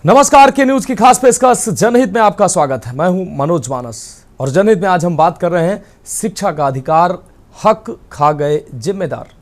नमस्कार के न्यूज की खास पेशकश जनहित में आपका स्वागत है। मैं हूं मनोज मानस और जनहित में आज हम बात कर रहे हैं शिक्षा का अधिकार, हक खा गए जिम्मेदार।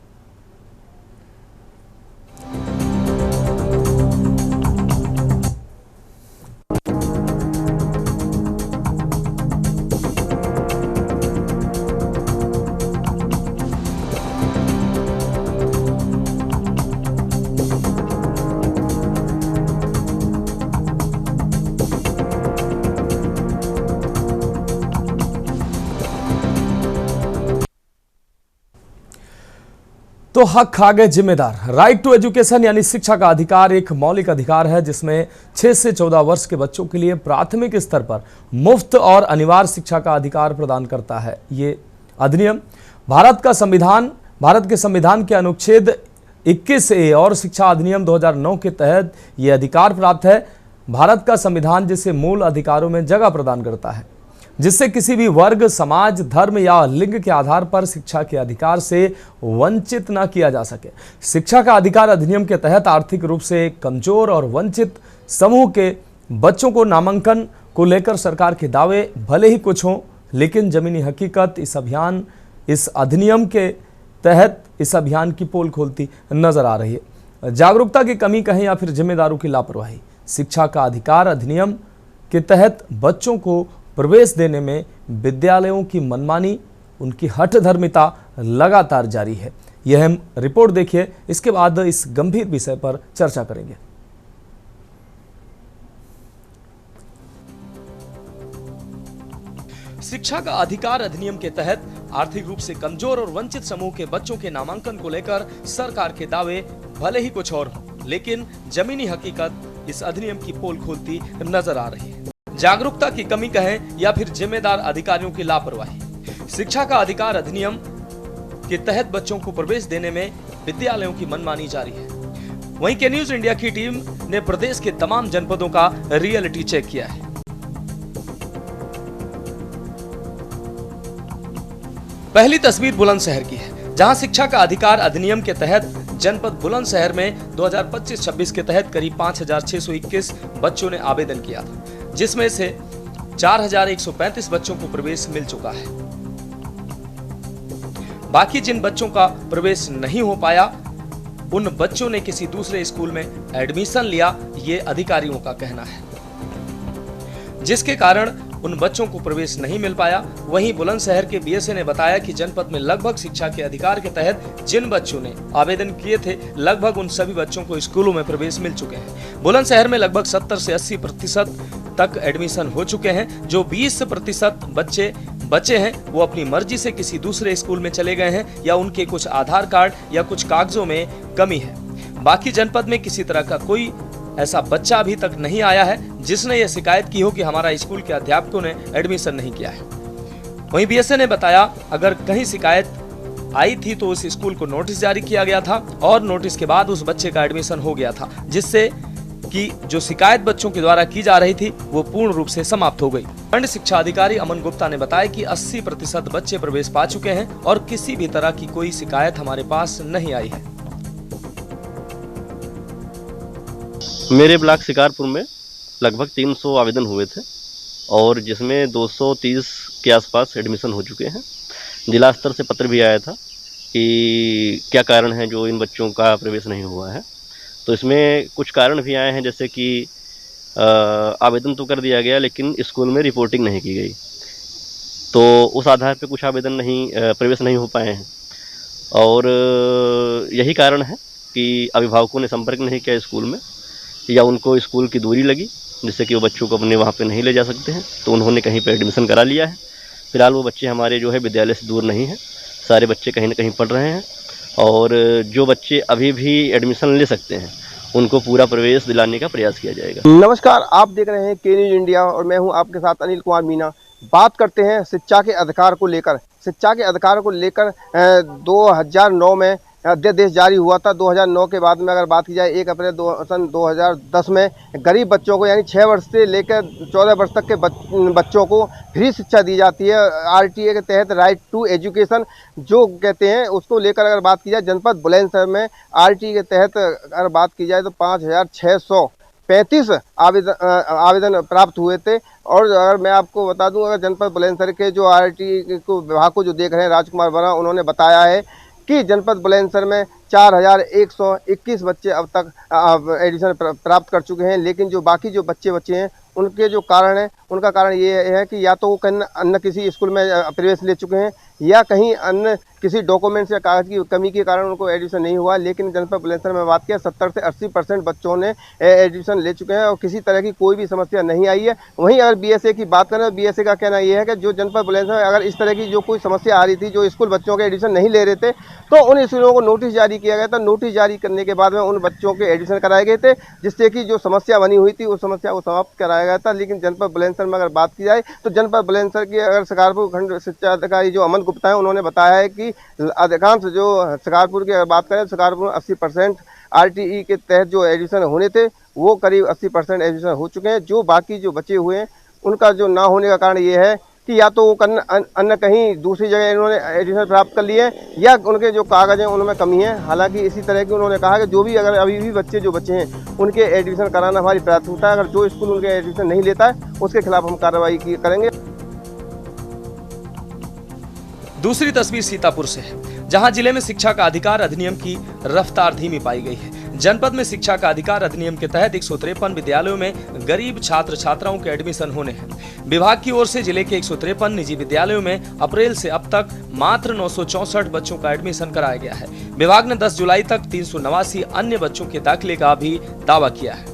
तो हक खा गए जिम्मेदार। राइट टू एजुकेशन यानी शिक्षा का अधिकार एक मौलिक अधिकार है जिसमें 6 से 14 वर्ष के बच्चों के लिए प्राथमिक स्तर पर मुफ्त और अनिवार्य शिक्षा का अधिकार प्रदान करता है। ये अधिनियम भारत के संविधान के अनुच्छेद 21A और शिक्षा अधिनियम 2009 के तहत यह अधिकार प्राप्त है। भारत का संविधान जिसे मूल अधिकारों में जगह प्रदान करता है, जिससे किसी भी वर्ग, समाज, धर्म या लिंग के आधार पर शिक्षा के अधिकार से वंचित न किया जा सके। शिक्षा का अधिकार अधिनियम के तहत आर्थिक रूप से कमजोर और वंचित समूह के बच्चों को नामांकन को लेकर सरकार के दावे भले ही कुछ हों, लेकिन जमीनी हकीकत इस अधिनियम के तहत इस अभियान की पोल खोलती नजर आ रही है। जागरूकता की कमी कहें या फिर जिम्मेदारों की लापरवाही। शिक्षा का अधिकार अधिनियम के तहत बच्चों को प्रवेश देने में विद्यालयों की मनमानी, उनकी हठधर्मिता लगातार जारी है। यह हम रिपोर्ट देखिए, इसके बाद इस गंभीर विषय पर चर्चा करेंगे। शिक्षा का अधिकार अधिनियम के तहत आर्थिक रूप से कमजोर और वंचित समूह के बच्चों के नामांकन को लेकर सरकार के दावे भले ही कुछ और हों, लेकिन जमीनी हकीकत इस अधिनियम की पोल खोलती नजर आ रही है। जागरूकता की कमी कहें या फिर जिम्मेदार अधिकारियों की लापरवाही। शिक्षा का अधिकार अधिनियम के तहत बच्चों को प्रवेश देने में विद्यालयों की मनमानी जारी है। वहीं के न्यूज इंडिया की टीम ने प्रदेश के तमाम जनपदों का रियलिटी चेक किया है। पहली तस्वीर बुलंदशहर की है, जहां शिक्षा का अधिकार अधिनियम के तहत जनपद बुलंदशहर में 2025-26 के तहत करीब 5,621 बच्चों ने आवेदन किया था, जिसमें से 4,135 बच्चों को प्रवेश मिल चुका है। बाकी जिन बच्चों का प्रवेश नहीं हो पाया, उन बच्चों ने किसी दूसरे स्कूल में एडमिशन लिया, ये अधिकारियों का कहना है, जिसके कारण उन बच्चों को प्रवेश नहीं मिल पाया। वहीं बुलंदशहर के बीएसए ने बताया कि जनपद में लगभग शिक्षा के अधिकार के तहत जिन बच्चों ने आवेदन किए थे, लगभग उन सभी बच्चों को स्कूलों में प्रवेश मिल चुके हैं। बुलंदशहर में लगभग 70 से 80% तक एडमिशन हो चुके हैं। जो 20% बच्चे बचे हैं, वो अपनी मर्जी से किसी दूसरे स्कूल में चले गए हैं या उनके कुछ आधार कार्ड या कुछ कागजों में कमी है। बाकी जनपद में किसी तरह का कोई ऐसा बच्चा अभी तक नहीं आया है जिसने ये शिकायत की हो कि हमारा स्कूल के अध्यापकों ने एडमिशन नहीं किया है। वहीं बीएसए ने बताया, अगर कहीं शिकायत आई थी तो उस स्कूल को नोटिस जारी किया गया था और नोटिस के बाद उस बच्चे का एडमिशन हो गया था, जिससे कि जो शिकायत बच्चों के द्वारा की जा रही थी वो पूर्ण रूप से समाप्त हो गई। खंड शिक्षा अधिकारी अमन गुप्ता ने बताया कि 80% बच्चे प्रवेश पा चुके हैं और किसी भी तरह की कोई शिकायत हमारे पास नहीं आई है। मेरे ब्लॉक शिकारपुर में लगभग 300 आवेदन हुए थे और जिसमें 230 के आसपास एडमिशन हो चुके हैं। जिला स्तर से पत्र भी आया था कि क्या कारण है जो इन बच्चों का प्रवेश नहीं हुआ है। तो इसमें कुछ कारण भी आए हैं, जैसे कि आवेदन तो कर दिया गया लेकिन स्कूल में रिपोर्टिंग नहीं की गई, तो उस आधार पे कुछ आवेदन प्रवेश नहीं हो पाए हैं। और यही कारण है कि अभिभावकों ने संपर्क नहीं किया स्कूल में, या उनको स्कूल की दूरी लगी जिससे कि वो बच्चों को अपने वहाँ पे नहीं ले जा सकते हैं, तो उन्होंने कहीं पे एडमिशन करा लिया है। फिलहाल वो बच्चे हमारे जो है विद्यालय से दूर नहीं हैं, सारे बच्चे कहीं ना कहीं पढ़ रहे हैं और जो बच्चे अभी भी एडमिशन ले सकते हैं उनको पूरा प्रवेश दिलाने का प्रयास किया जाएगा। नमस्कार, आप देख रहे हैं के न्यूज इंडिया और मैं हूं आपके साथ अनिल कुमार मीना। बात करते हैं शिक्षा के अधिकार को लेकर। शिक्षा के अधिकार को लेकर 2009 में अध्यादेश जारी हुआ था। 2009 के बाद में अगर बात की जाए 1 अप्रैल सन 2010 में गरीब बच्चों को यानी 6 वर्ष से लेकर 14 वर्ष तक के बच्चों को फ्री शिक्षा दी जाती है। आरटीए के तहत राइट टू एजुकेशन जो कहते हैं, उसको लेकर अगर बात की जाए जनपद बुलंदशहर में आरटीए के तहत अगर बात की जाए तो 5,600 35 आवेदन प्राप्त हुए थे। और अगर मैं आपको बता दूं, अगर जनपद बुलंदशहर के जो आरटी को विभाग को जो देख रहे हैं राजकुमार बरा, उन्होंने बताया है कि जनपद बुलंदशहर में 4121 बच्चे अब तक एडमिशन प्राप्त कर चुके हैं। लेकिन जो बाकी जो बच्चे हैं उनके जो कारण है, उनका कारण ये है कि या तो वो अन्य किसी स्कूल में प्रवेश ले चुके हैं या कहीं अन्य किसी डॉक्यूमेंट्स या कागज की कमी के कारण उनको एडमिशन नहीं हुआ। लेकिन जनपद बुलंदशहर में बात किया 70 से 80% बच्चों ने एडमिशन ले चुके हैं और किसी तरह की कोई भी समस्या नहीं आई है। वहीं अगर बीएसए की बात करें, बीएसए का कहना यह है कि जो जनपद बुलंदशहर में अगर इस तरह की जो कोई समस्या आ रही थी, जो स्कूल बच्चों के एडमिशन नहीं ले रहे थे, तो उन स्कूलों को नोटिस जारी किया गया था। नोटिस जारी करने के बाद में उन बच्चों के एडमिशन कराए गए थे, जिससे कि जो समस्या बनी हुई थी उस समस्या को समाप्त कराया गया था। लेकिन जनपद बुलंदशहर में अगर बात की जाए तो जनपद बुलंदशहर की अगर शिकारपुर खंड शिक्षा अधिकारी जो अमन गुप्ता है, उन्होंने बताया है कि अधिकांश जो शिकारपुर की अगर बात करें, शिकारपुर 80% आरटीई के तहत जो एडमिशन होने थे वो करीब 80% एडमिशन हो चुके हैं। जो बाकी जो बचे हुए हैं उनका जो ना होने का कारण ये है कि या तो वो अन्य कहीं दूसरी जगह इन्होंने एडमिशन प्राप्त कर लिए हैं या उनके जो कागज हैं उनमें कमी है। हालांकि इसी तरह की उन्होंने कहा कि जो भी अगर अभी भी बच्चे जो बचे हैं उनके एडमिशन कराना हमारी प्राथमिकता है। अगर जो स्कूल उनके एडमिशन नहीं लेता है उसके खिलाफ हम कार्रवाई करेंगे। दूसरी तस्वीर सीतापुर से है, जहां जिले में शिक्षा का अधिकार अधिनियम की रफ्तार धीमी पाई गई है। जनपद में शिक्षा का अधिकार अधिनियम के तहत 153 विद्यालयों में गरीब छात्र छात्राओं के एडमिशन होने हैं। विभाग की ओर से जिले के 153 निजी विद्यालयों में अप्रैल से अब तक मात्र 964 बच्चों का एडमिशन कराया गया है। विभाग ने 10 जुलाई तक 389 अन्य बच्चों के दाखिले का भी दावा किया है।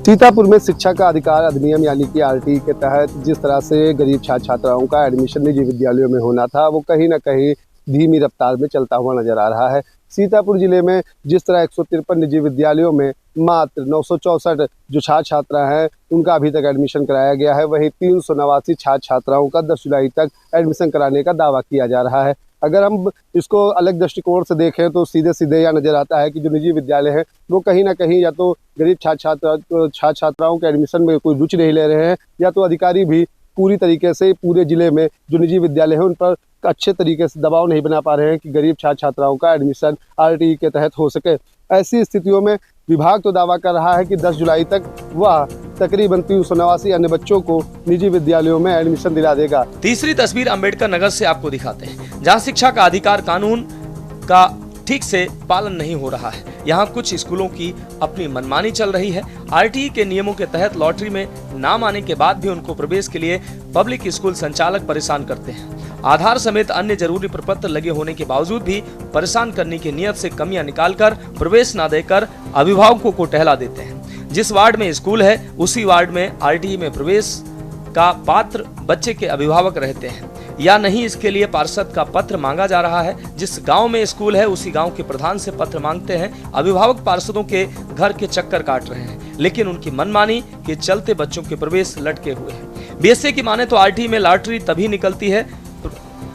सीतापुर में शिक्षा का अधिकार अधिनियम यानी कि आरटी के तहत जिस तरह से गरीब छात्र छात्राओं का एडमिशन निजी विद्यालयों में होना था, वो कहीं ना कहीं धीमी रफ्तार में चलता हुआ नजर आ रहा है। सीतापुर जिले में जिस तरह 153 निजी विद्यालयों में मात्र 964 जो छात्र छात्रा हैं उनका अभी तक एडमिशन कराया गया है, वहीं 389 छात्र छात्राओं का 10 जुलाई तक एडमिशन कराने का दावा किया जा रहा है। अगर हम इसको अलग दृष्टिकोण से देखें तो सीधे सीधे यह नजर आता है कि जो निजी विद्यालय हैं वो कहीं ना कहीं या तो गरीब छात्र छात्राओं के एडमिशन में कोई रुचि नहीं ले रहे हैं, या तो अधिकारी भी पूरी तरीके से पूरे जिले में जो निजी विद्यालय हैं उन पर अच्छे तरीके से दबाव नहीं बना पा रहे हैं कि गरीब छात्र छात्राओं का एडमिशन आरटीई के तहत हो सके। ऐसी स्थितियों में विभाग तो दावा कर रहा है कि 10 जुलाई तक वह तकरीबन 389 अन्य बच्चों को निजी विद्यालयों में एडमिशन दिला देगा। तीसरी तस्वीर अंबेडकर नगर से आपको दिखाते हैं, जहां शिक्षा का अधिकार कानून का ठीक से पालन नहीं हो रहा है। यहाँ कुछ स्कूलों की अपनी मनमानी चल रही है। आरटीई के नियमों के तहत लॉटरी में नाम आने के बाद भी उनको प्रवेश के लिए पब्लिक स्कूल संचालक परेशान करते हैं। आधार समेत अन्य जरूरी प्रपत्र लगे होने के बावजूद भी परेशान करने की नियत से कमियां निकालकर प्रवेश न देकर अभिभावकों को टहला देते हैं। जिस वार्ड में स्कूल है उसी वार्ड में आरटीई में प्रवेश का पात्र बच्चे के अभिभावक रहते हैं या नहीं, इसके लिए पार्षद का पत्र मांगा जा रहा है। जिस गांव में स्कूल है उसी गांव के प्रधान से पत्र मांगते हैं। अभिभावक पार्षदों के घर के चक्कर काट रहे हैं, लेकिन उनकी मनमानी के चलते बच्चों के प्रवेश लटके हुए हैं। बीएसए की माने तो आरटीई में लॉटरी तभी निकलती है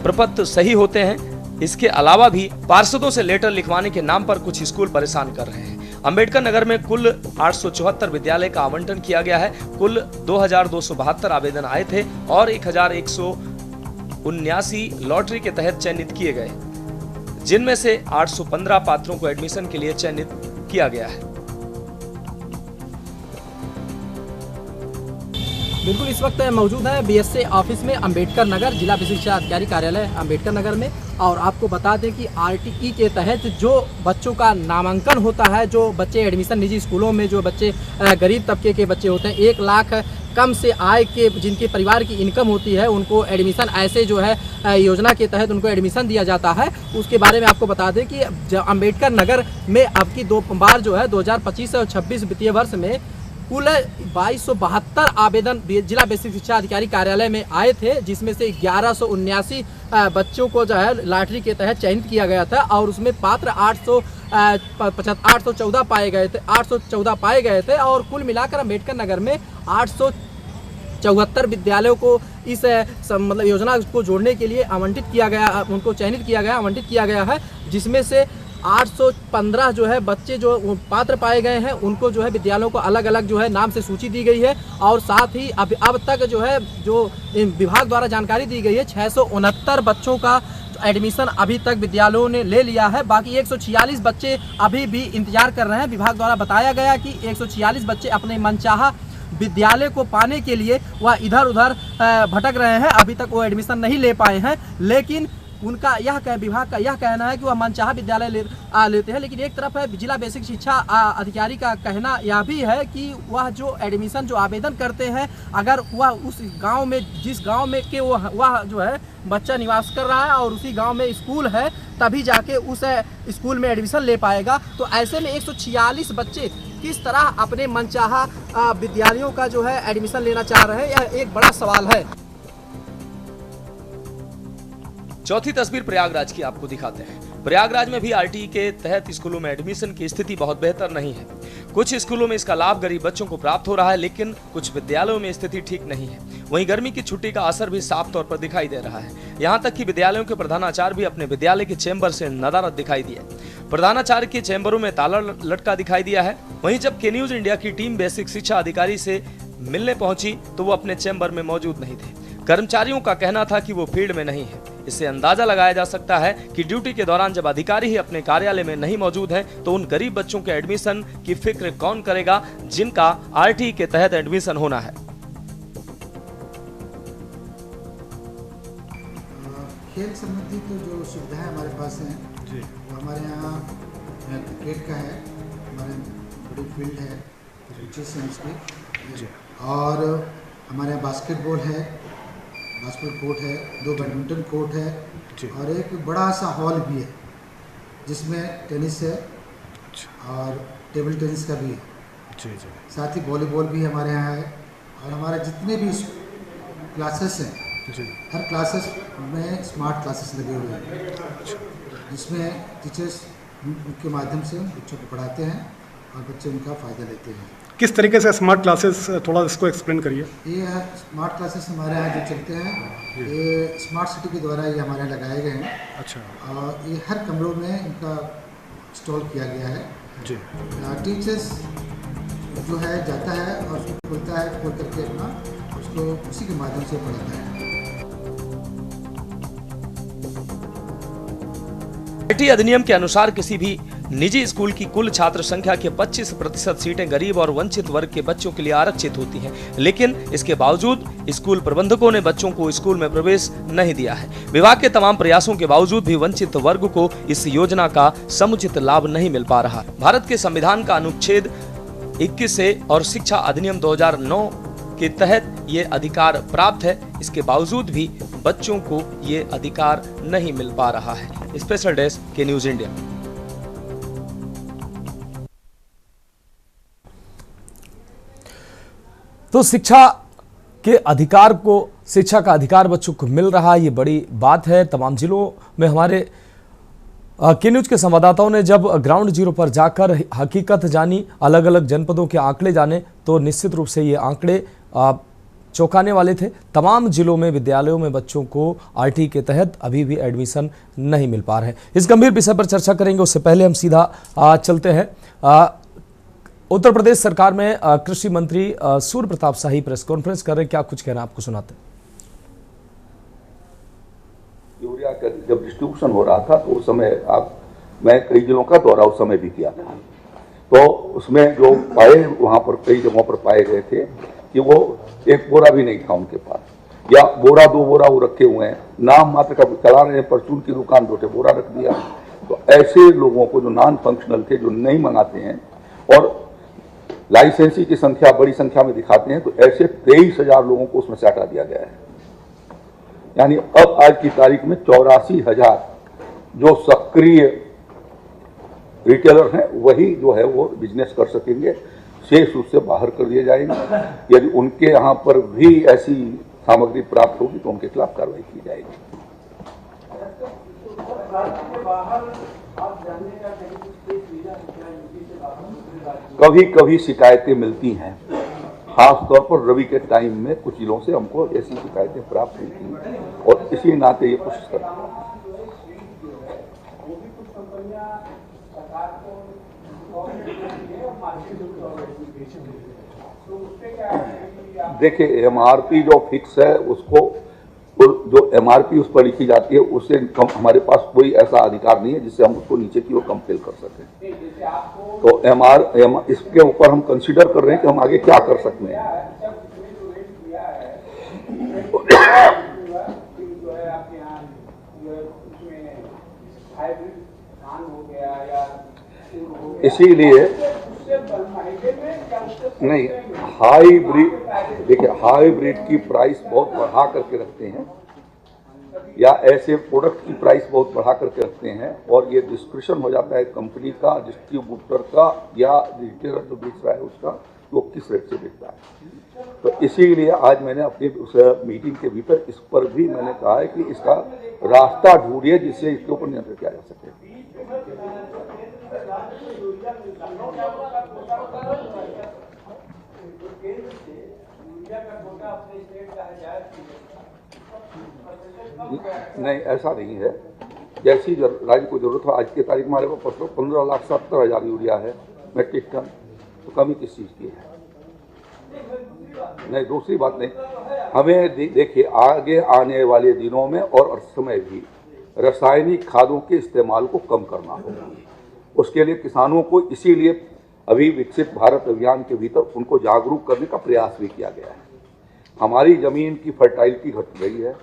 प्रपत्र सही होते हैं। इसके अलावा भी पार्षदों से लेटर लिखवाने के नाम पर कुछ स्कूल परेशान कर रहे हैं। अंबेडकर नगर में कुल 874 विद्यालय का आवंटन किया गया है। कुल 2272 आवेदन आए थे और 1179 लॉटरी के तहत चयनित किए गए, जिनमें से 815 पात्रों को एडमिशन के लिए चयनित किया गया है। बिल्कुल, इस वक्त मौजूद है बीएसए ऑफिस में अंबेडकर नगर, जिला शिक्षा अधिकारी कार्यालय अंबेडकर नगर में। और आपको बता दें कि आरटीई के तहत जो बच्चों का नामांकन होता है, जो बच्चे एडमिशन निजी स्कूलों में जो बच्चे गरीब तबके के बच्चे होते हैं, 1 लाख कम से आय के जिनके परिवार की इनकम होती है उनको एडमिशन ऐसे जो है योजना के तहत उनको एडमिशन दिया जाता है। उसके बारे में आपको बता दें कि अंबेडकर नगर में अब की 2 बार जो है 2025 और 26 वित्तीय वर्ष में कुल 2272 आवेदन जिला बेसिक शिक्षा अधिकारी कार्यालय में आए थे, जिसमें से 1179 बच्चों को जो है लॉटरी के तहत चयनित किया गया था और उसमें पात्र 814 पाए गए थे और कुल मिलाकर अंबेडकर नगर में 874 विद्यालयों को इस मतलब योजना को जोड़ने के लिए आवंटित किया गया, उनको चयनित किया गया, आवंटित किया गया है, जिसमें से 815 जो है बच्चे जो पात्र पाए गए हैं उनको जो है विद्यालयों को अलग अलग जो है नाम से सूची दी गई है। और साथ ही अब तक जो है जो विभाग द्वारा जानकारी दी गई है 669 बच्चों का एडमिशन अभी तक विद्यालयों ने ले लिया है। बाकी 146 बच्चे अभी भी इंतजार कर रहे हैं। विभाग द्वारा बताया गया कि 146 बच्चे अपने मनचाहा विद्यालय को पाने के लिए वह इधर उधर भटक रहे हैं। अभी तक वो एडमिशन नहीं ले पाए हैं, लेकिन उनका विभाग का यह कहना है कि वह मनचाहा विद्यालय लेते हैं। लेकिन एक तरफ है जिला बेसिक शिक्षा अधिकारी का कहना यह भी है कि वह जो एडमिशन जो आवेदन करते हैं, अगर वह उस गांव में जिस गांव में के वह जो है बच्चा निवास कर रहा है और उसी गांव में स्कूल है, तभी जाके उस स्कूल में एडमिशन ले पाएगा। तो ऐसे में 146 बच्चे किस तरह अपने मनचाहा विद्यालयों का जो है एडमिशन लेना चाह रहे हैं, यह एक बड़ा सवाल है। चौथी तस्वीर प्रयागराज की आपको दिखाते हैं। प्रयागराज में भी आरटीई के तहत स्कूलों में एडमिशन की स्थिति बहुत बेहतर नहीं है। कुछ स्कूलों में इसका लाभ गरीब बच्चों को प्राप्त हो रहा है, लेकिन कुछ विद्यालयों में स्थिति ठीक नहीं है। वहीं गर्मी की छुट्टी का असर भी साफ तौर पर दिखाई दे रहा है। यहाँ तक कि विद्यालयों के प्रधानाचार्य भी अपने विद्यालय के चैम्बर से नदारद दिखाई दिए। प्रधानाचार्य के चैम्बरों में ताला लटका दिखाई दिया है। वहीं जब के न्यूज इंडिया की टीम बेसिक शिक्षा अधिकारी से मिलने पहुंची तो वो अपने चैम्बर में मौजूद नहीं थे। कर्मचारियों का कहना था कि वो फील्ड में नहीं है। इससे अंदाजा लगाया जा सकता है कि ड्यूटी के दौरान जब अधिकारी ही अपने कार्यालय में नहीं मौजूद हैं, तो उन गरीब बच्चों के एडमिशन की फिक्र कौन करेगा जिनका आरटीई के तहत एडमिशन होना है। खेल संबंधी तो जो सुविधाएं हमारे पास हैं जी, वो हमारे यहाँ क्रिकेट का है, हमारे बड़ी फील्ड है की, और हमारे यहाँ बास्केटबॉल है, बास्केटबॉल कोर्ट है, 2 बैडमिंटन कोर्ट है और एक बड़ा सा हॉल भी है जिसमें टेनिस है और टेबल टेनिस का भी है। साथ ही वॉलीबॉल भी हमारे यहाँ है। और हमारे जितने भी क्लासेस हैं, हर क्लासेस में स्मार्ट क्लासेस लगे हुए हैं, जिसमें टीचर्स के माध्यम से बच्चों को पढ़ाते हैं और बच्चे उनका फ़ायदा लेते हैं। किस तरीके से स्मार्ट क्लासेस, थोड़ा इसको एक्सप्लेन करिए। ये स्मार्ट क्लासेस हमारे यहाँ जो चलते हैं, ये स्मार्ट सिटी के द्वारा ये हमारे यहाँ लगाए गए हैं। अच्छा। और ये हर कमरों में इनका इंस्टॉल किया गया है जी। टीचर्स जो है जाता है और उसको खोलता है, खोल करके अपना उसको उसी के माध्यम से पढ़ाता है। आरटीई अधिनियम के अनुसार किसी भी निजी स्कूल की कुल छात्र संख्या के 25% सीटें गरीब और वंचित वर्ग के बच्चों के लिए आरक्षित होती हैं, लेकिन इसके बावजूद स्कूल प्रबंधकों ने बच्चों को स्कूल में प्रवेश नहीं दिया है। विभाग के तमाम प्रयासों के बावजूद भी वंचित वर्ग को इस योजना का समुचित लाभ नहीं मिल पा रहा। भारत के संविधान का अनुच्छेद 21 से और शिक्षा अधिनियम 2009 के तहत ये अधिकार प्राप्त है, इसके बावजूद भी बच्चों को ये अधिकार नहीं मिल पा रहा है। स्पेशल डेस्क के न्यूज इंडिया। तो शिक्षा के अधिकार को, शिक्षा का अधिकार बच्चों को मिल रहा है, ये बड़ी बात है। तमाम जिलों में हमारे के न्यूज के संवाददाताओं ने जब ग्राउंड जीरो पर जाकर हकीकत जानी, अलग अलग जनपदों के आंकड़े जाने, तो निश्चित रूप से ये आंकड़े चौंकाने वाले थे। तमाम जिलों में विद्यालयों में बच्चों को आरटीई के तहत अभी भी एडमिशन नहीं मिल पा रहे हैं। इस गंभीर विषय पर चर्चा करेंगे, उससे पहले हम सीधा चलते हैं। उत्तर प्रदेश सरकार में कृषि मंत्री सूर्य प्रताप शाही प्रेस कॉन्फ्रेंस कर रहे हैं, क्या कुछ कहना आपको सुनाते हैं। यूरिया का जब डिस्ट्रीब्यूशन हो रहा था तो उस समय मैं कई जिलों का दौरा उस समय भी किया था, तो उसमें जो पाए वहाँ पर कई जगहों पर पाए गए थे कि वो एक बोरा भी नहीं था उनके पास, या बोरा 2 बोरा वो रखे हुए हैं, नाम मात्र का चला रहे हैं, परचून की दुकान 2 बोरा रख दिया। तो ऐसे लोगों को जो नॉन फंक्शनल थे, जो नहीं मंगाते हैं और लाइसेंसी की संख्या बड़ी संख्या में दिखाते हैं, तो ऐसे 23,000 लोगों को उसमें से हटा दिया गया है। यानी अब आज की तारीख में 84,000 जो सक्रिय रिटेलर हैं वही जो है वो बिजनेस कर सकेंगे, शेष उससे बाहर कर दिए जाएंगे। यदि उनके यहाँ पर भी ऐसी सामग्री प्राप्त होगी तो उनके खिलाफ कार्रवाई की जाएगी। कभी कभी शिकायतें मिलती हैं, खास तौर पर रवि के टाइम में कुछ जिलों से हमको ऐसी शिकायतें प्राप्त हुई थी और इसी नाते ये कोशिश करते हैं। देखिए, एमआरपी जो फिक्स है उसको तो जो MRP उस पर लिखी जाती है उससे कम हमारे पास कोई ऐसा अधिकार नहीं है जिससे हम उसको नीचे की ओर कंपेल कर सकें। तो इसके ऊपर हम कंसीडर कर रहे हैं कि हम आगे क्या कर सकते हैं। इसीलिए नहीं, हाईब्रिड, देखिए हाईब्रिड की प्राइस बहुत बढ़ा करके रखते हैं या ऐसे प्रोडक्ट की प्राइस बहुत बढ़ा करके रखते हैं और ये डिस्क्रिप्शन हो जाता है कंपनी का, डिस्ट्रीब्यूटर का या रिटेलर जो बेच रहा है उसका, वो किस रेट से बेचता है। तो इसीलिए आज मैंने अपनी उस मीटिंग के भीतर इस पर भी मैंने कहा है कि इसका रास्ता ढूंढिए जिससे इसके ऊपर नियंत्रण किया जा सके। नहीं, ऐसा नहीं है। जैसी राज्य को जरूरत हो, आज की तारीख में हमारे पास 15,70,000 यूरिया है मेट्रिक टन, तो कमी किस चीज़ की है? नहीं, दूसरी बात नहीं, हमें देखिए आगे आने वाले दिनों में और समय भी रासायनिक खादों के इस्तेमाल को कम करना होगा। उसके लिए किसानों को इसीलिए अभी विकसित भारत अभियान के भीतर उनको जागरूक करने का प्रयास भी किया गया है। हमारी ज़मीन की फर्टाइलिटी घट रही है,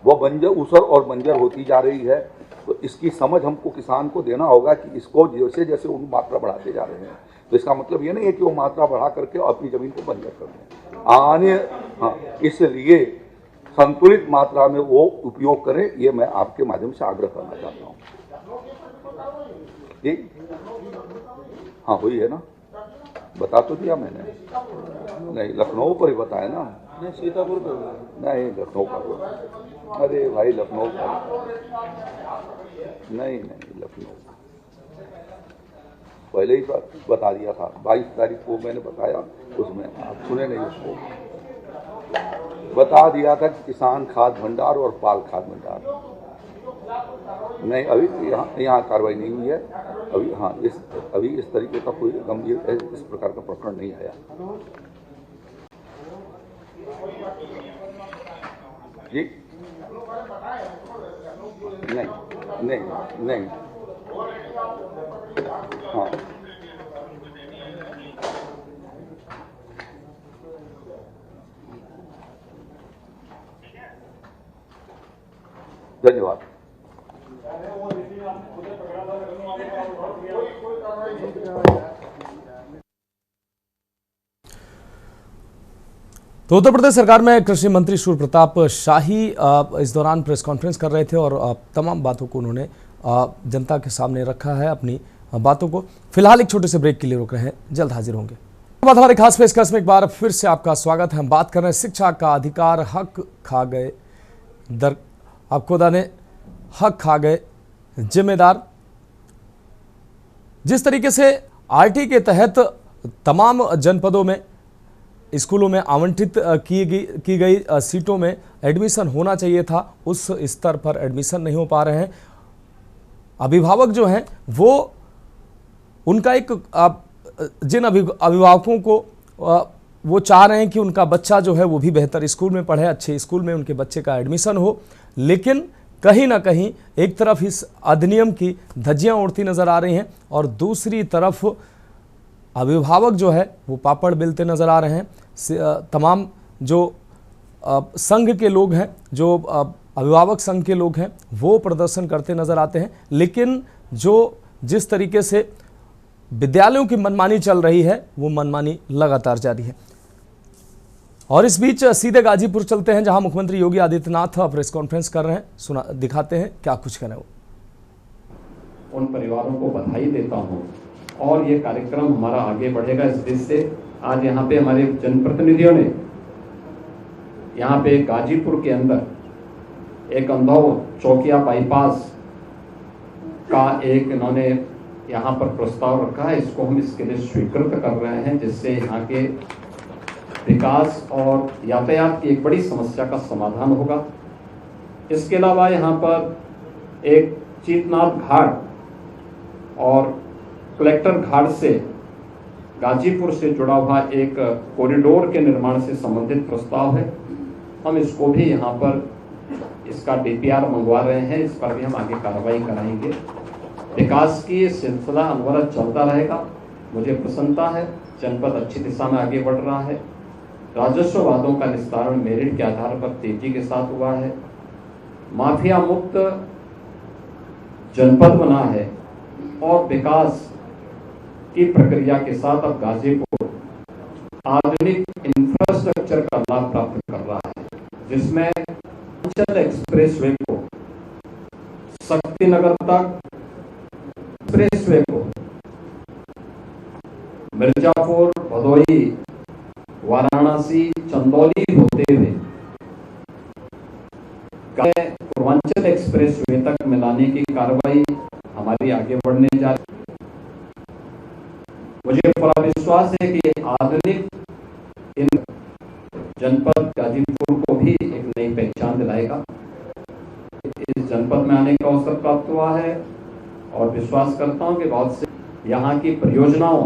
वह बंजर ऊसर और बंजर होती जा रही है, तो इसकी समझ हमको किसान को देना होगा कि इसको जैसे जैसे उन मात्रा बढ़ाते जा रहे हैं, तो इसका मतलब ये नहीं है कि वो मात्रा बढ़ा करके अपनी ज़मीन को बंजर कर दें। हाँ, इसलिए संतुलित मात्रा में वो उपयोग करें, ये मैं आपके माध्यम से आग्रह करना चाहता हूँ। ठीक, हाँ हुई है ना, बता तो दिया मैंने। नहीं, लखनऊ पर ही बताया ना, सीतापुर पर नहीं, लखनऊ पर। अरे भाई लखनऊ पर नहीं, लखनऊ पहले ही बता दिया था, 22 तारीख को मैंने बताया, उसमें आप सुने नहीं, उसको बता दिया था कि किसान खाद भंडार और पाल खाद भंडार। नहीं, अभी यहाँ कार्रवाई नहीं हुई है अभी। हाँ, अभी इस तरीके का कोई गंभीर इस प्रकार का प्रकरण नहीं आया जी। नहीं, हाँ, धन्यवाद। तो उत्तर प्रदेश सरकार में कृषि मंत्री सूर्य प्रताप शाही इस दौरान प्रेस कॉन्फ्रेंस कर रहे थे और तमाम बातों को उन्होंने जनता के सामने रखा है, अपनी बातों को। फिलहाल एक छोटे से ब्रेक के लिए रुक रहे हैं, जल्द हाजिर होंगे। हमारे खास पेशकश में एक बार फिर से आपका स्वागत है। हम बात कर रहे हैं शिक्षा का अधिकार, हक खा गए आपको दाने, हक खा गए जिम्मेदार। जिस तरीके से आरटी के तहत तमाम जनपदों में स्कूलों में आवंटित की गई सीटों में एडमिशन होना चाहिए था, उस स्तर पर एडमिशन नहीं हो पा रहे हैं। अभिभावक जो हैं वो उनका एक जिन अभिभावकों को वो चाह रहे हैं कि उनका बच्चा जो है वो भी बेहतर स्कूल में पढ़े, अच्छे स्कूल में उनके बच्चे का एडमिशन हो, लेकिन कहीं ना कहीं एक तरफ इस अधिनियम की धज्जियां उड़ती नजर आ रही हैं और दूसरी तरफ अभिभावक जो है वो पापड़ बेलते नजर आ रहे हैं। तमाम जो संघ के लोग हैं, जो अभिभावक संघ के लोग हैं, वो प्रदर्शन करते नजर आते हैं, लेकिन जिस तरीके से विद्यालयों की मनमानी चल रही है वो मनमानी लगातार जारी है। और इस बीच सीधे गाजीपुर चलते हैं, जहां मुख्यमंत्री योगी आदित्यनाथ प्रेस कॉन्फ्रेंस कर रहे हैं। दिखाते हैं क्या कुछ कह रहे हो। उन परिवारों को बधाई देता हूं और ये कार्यक्रम हमारा आगे बढ़ेगा इस देश से। आज यहाँ पे हमारे जनप्रतिनिधियों ने यहाँ पे गाजीपुर के अंदर एक अंधौ चौकिया बाईपास का एक इन्होंने यहाँ पर प्रस्ताव रखा है। इसको हम इसके लिए स्वीकृत कर रहे हैं, जिससे यहाँ के विकास और यातायात की एक बड़ी समस्या का समाधान होगा। इसके अलावा यहाँ पर एक चीतनाथ घाट और कलेक्टर घाट से गाजीपुर से जुड़ा हुआ एक कॉरिडोर के निर्माण से संबंधित प्रस्ताव है। हम इसको भी यहाँ पर इसका डीपीआर मंगवा रहे हैं, इस पर भी हम आगे कार्रवाई कराएंगे। विकास की सिलसिला अनवरत चलता रहेगा। मुझे प्रसन्नता है, जनपद अच्छी दिशा में आगे बढ़ रहा है। राजस्व वादों का निस्तारण मेरिट के आधार पर तेजी के साथ हुआ है। माफिया मुक्त जनपद बना है और विकास की प्रक्रिया के साथ अब गाजीपुर आधुनिक इंफ्रास्ट्रक्चर का लाभ प्राप्त कर रहा है, जिसमें पूर्वांचल एक्सप्रेसवे को शक्तिनगर तक, एक्सप्रेसवे को मिर्जापुर, भदोही, वाराणसी, चंदौली होते हुए पूर्वांचल एक्सप्रेसवे तक मिलाने की कार्रवाई हमारी आगे बढ़ने जा रही है। मुझे पूरा विश्वास है कि आधुनिक इन जनपद गाजीपुर को भी एक नई पहचान दिलाएगा। इस जनपद में आने का अवसर प्राप्त हुआ है और विश्वास करता हूं कि बहुत से यहाँ की परियोजनाओं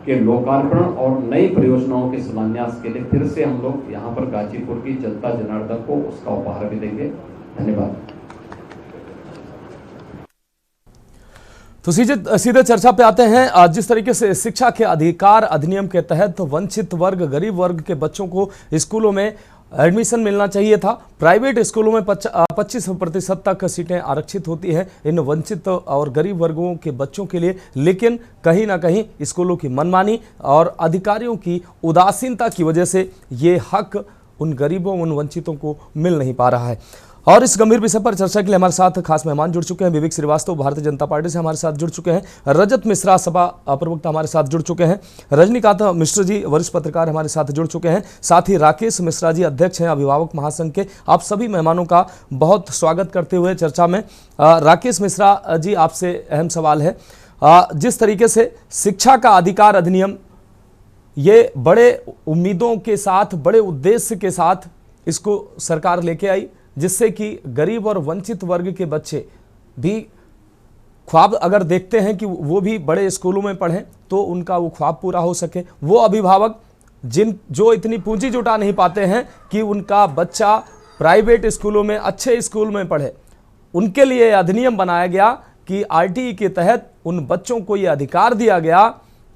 के लोकार्पण और नई परियोजनाओं के शिलान्यास के लिए फिर से हम लोग यहाँ पर गाजीपुर की जनता जनार्दन को उसका उपहार भी देंगे। धन्यवाद। तो सीधे चर्चा पे आते हैं। जिस तरीके से शिक्षा के अधिकार अधिनियम के तहत वंचित वर्ग, गरीब वर्ग के बच्चों को स्कूलों में एडमिशन मिलना चाहिए था। प्राइवेट स्कूलों में 25% तक सीटें आरक्षित होती हैं इन वंचित और गरीब वर्गों के बच्चों के लिए, लेकिन कहीं ना कहीं स्कूलों की मनमानी और अधिकारियों की उदासीनता की वजह से ये हक उन गरीबों, उन वंचितों को मिल नहीं पा रहा है। और इस गंभीर विषय पर चर्चा के लिए हमारे साथ खास मेहमान जुड़ चुके हैं। विवेक श्रीवास्तव भारतीय जनता पार्टी से हमारे साथ जुड़ चुके हैं। रजत मिश्रा सपा प्रवक्ता हमारे साथ जुड़ चुके हैं। रजनीकांत मिश्र जी वरिष्ठ पत्रकार हमारे साथ जुड़ चुके हैं। साथ ही राकेश मिश्रा जी अध्यक्ष हैं अभिभावक महासंघ के। आप सभी मेहमानों का बहुत स्वागत करते हुए चर्चा में राकेश मिश्रा जी, आपसे अहम सवाल है। जिस तरीके से शिक्षा का अधिकार अधिनियम ये बड़े उम्मीदों के साथ, बड़े उद्देश्य के साथ इसको सरकार लेके आई, जिससे कि गरीब और वंचित वर्ग के बच्चे भी ख्वाब अगर देखते हैं कि वो भी बड़े स्कूलों में पढ़ें तो उनका वो ख्वाब पूरा हो सके। वो अभिभावक जो इतनी पूंजी जुटा नहीं पाते हैं कि उनका बच्चा प्राइवेट स्कूलों में, अच्छे स्कूल में पढ़े, उनके लिए अधिनियम बनाया गया कि आरटीई के तहत उन बच्चों को ये अधिकार दिया गया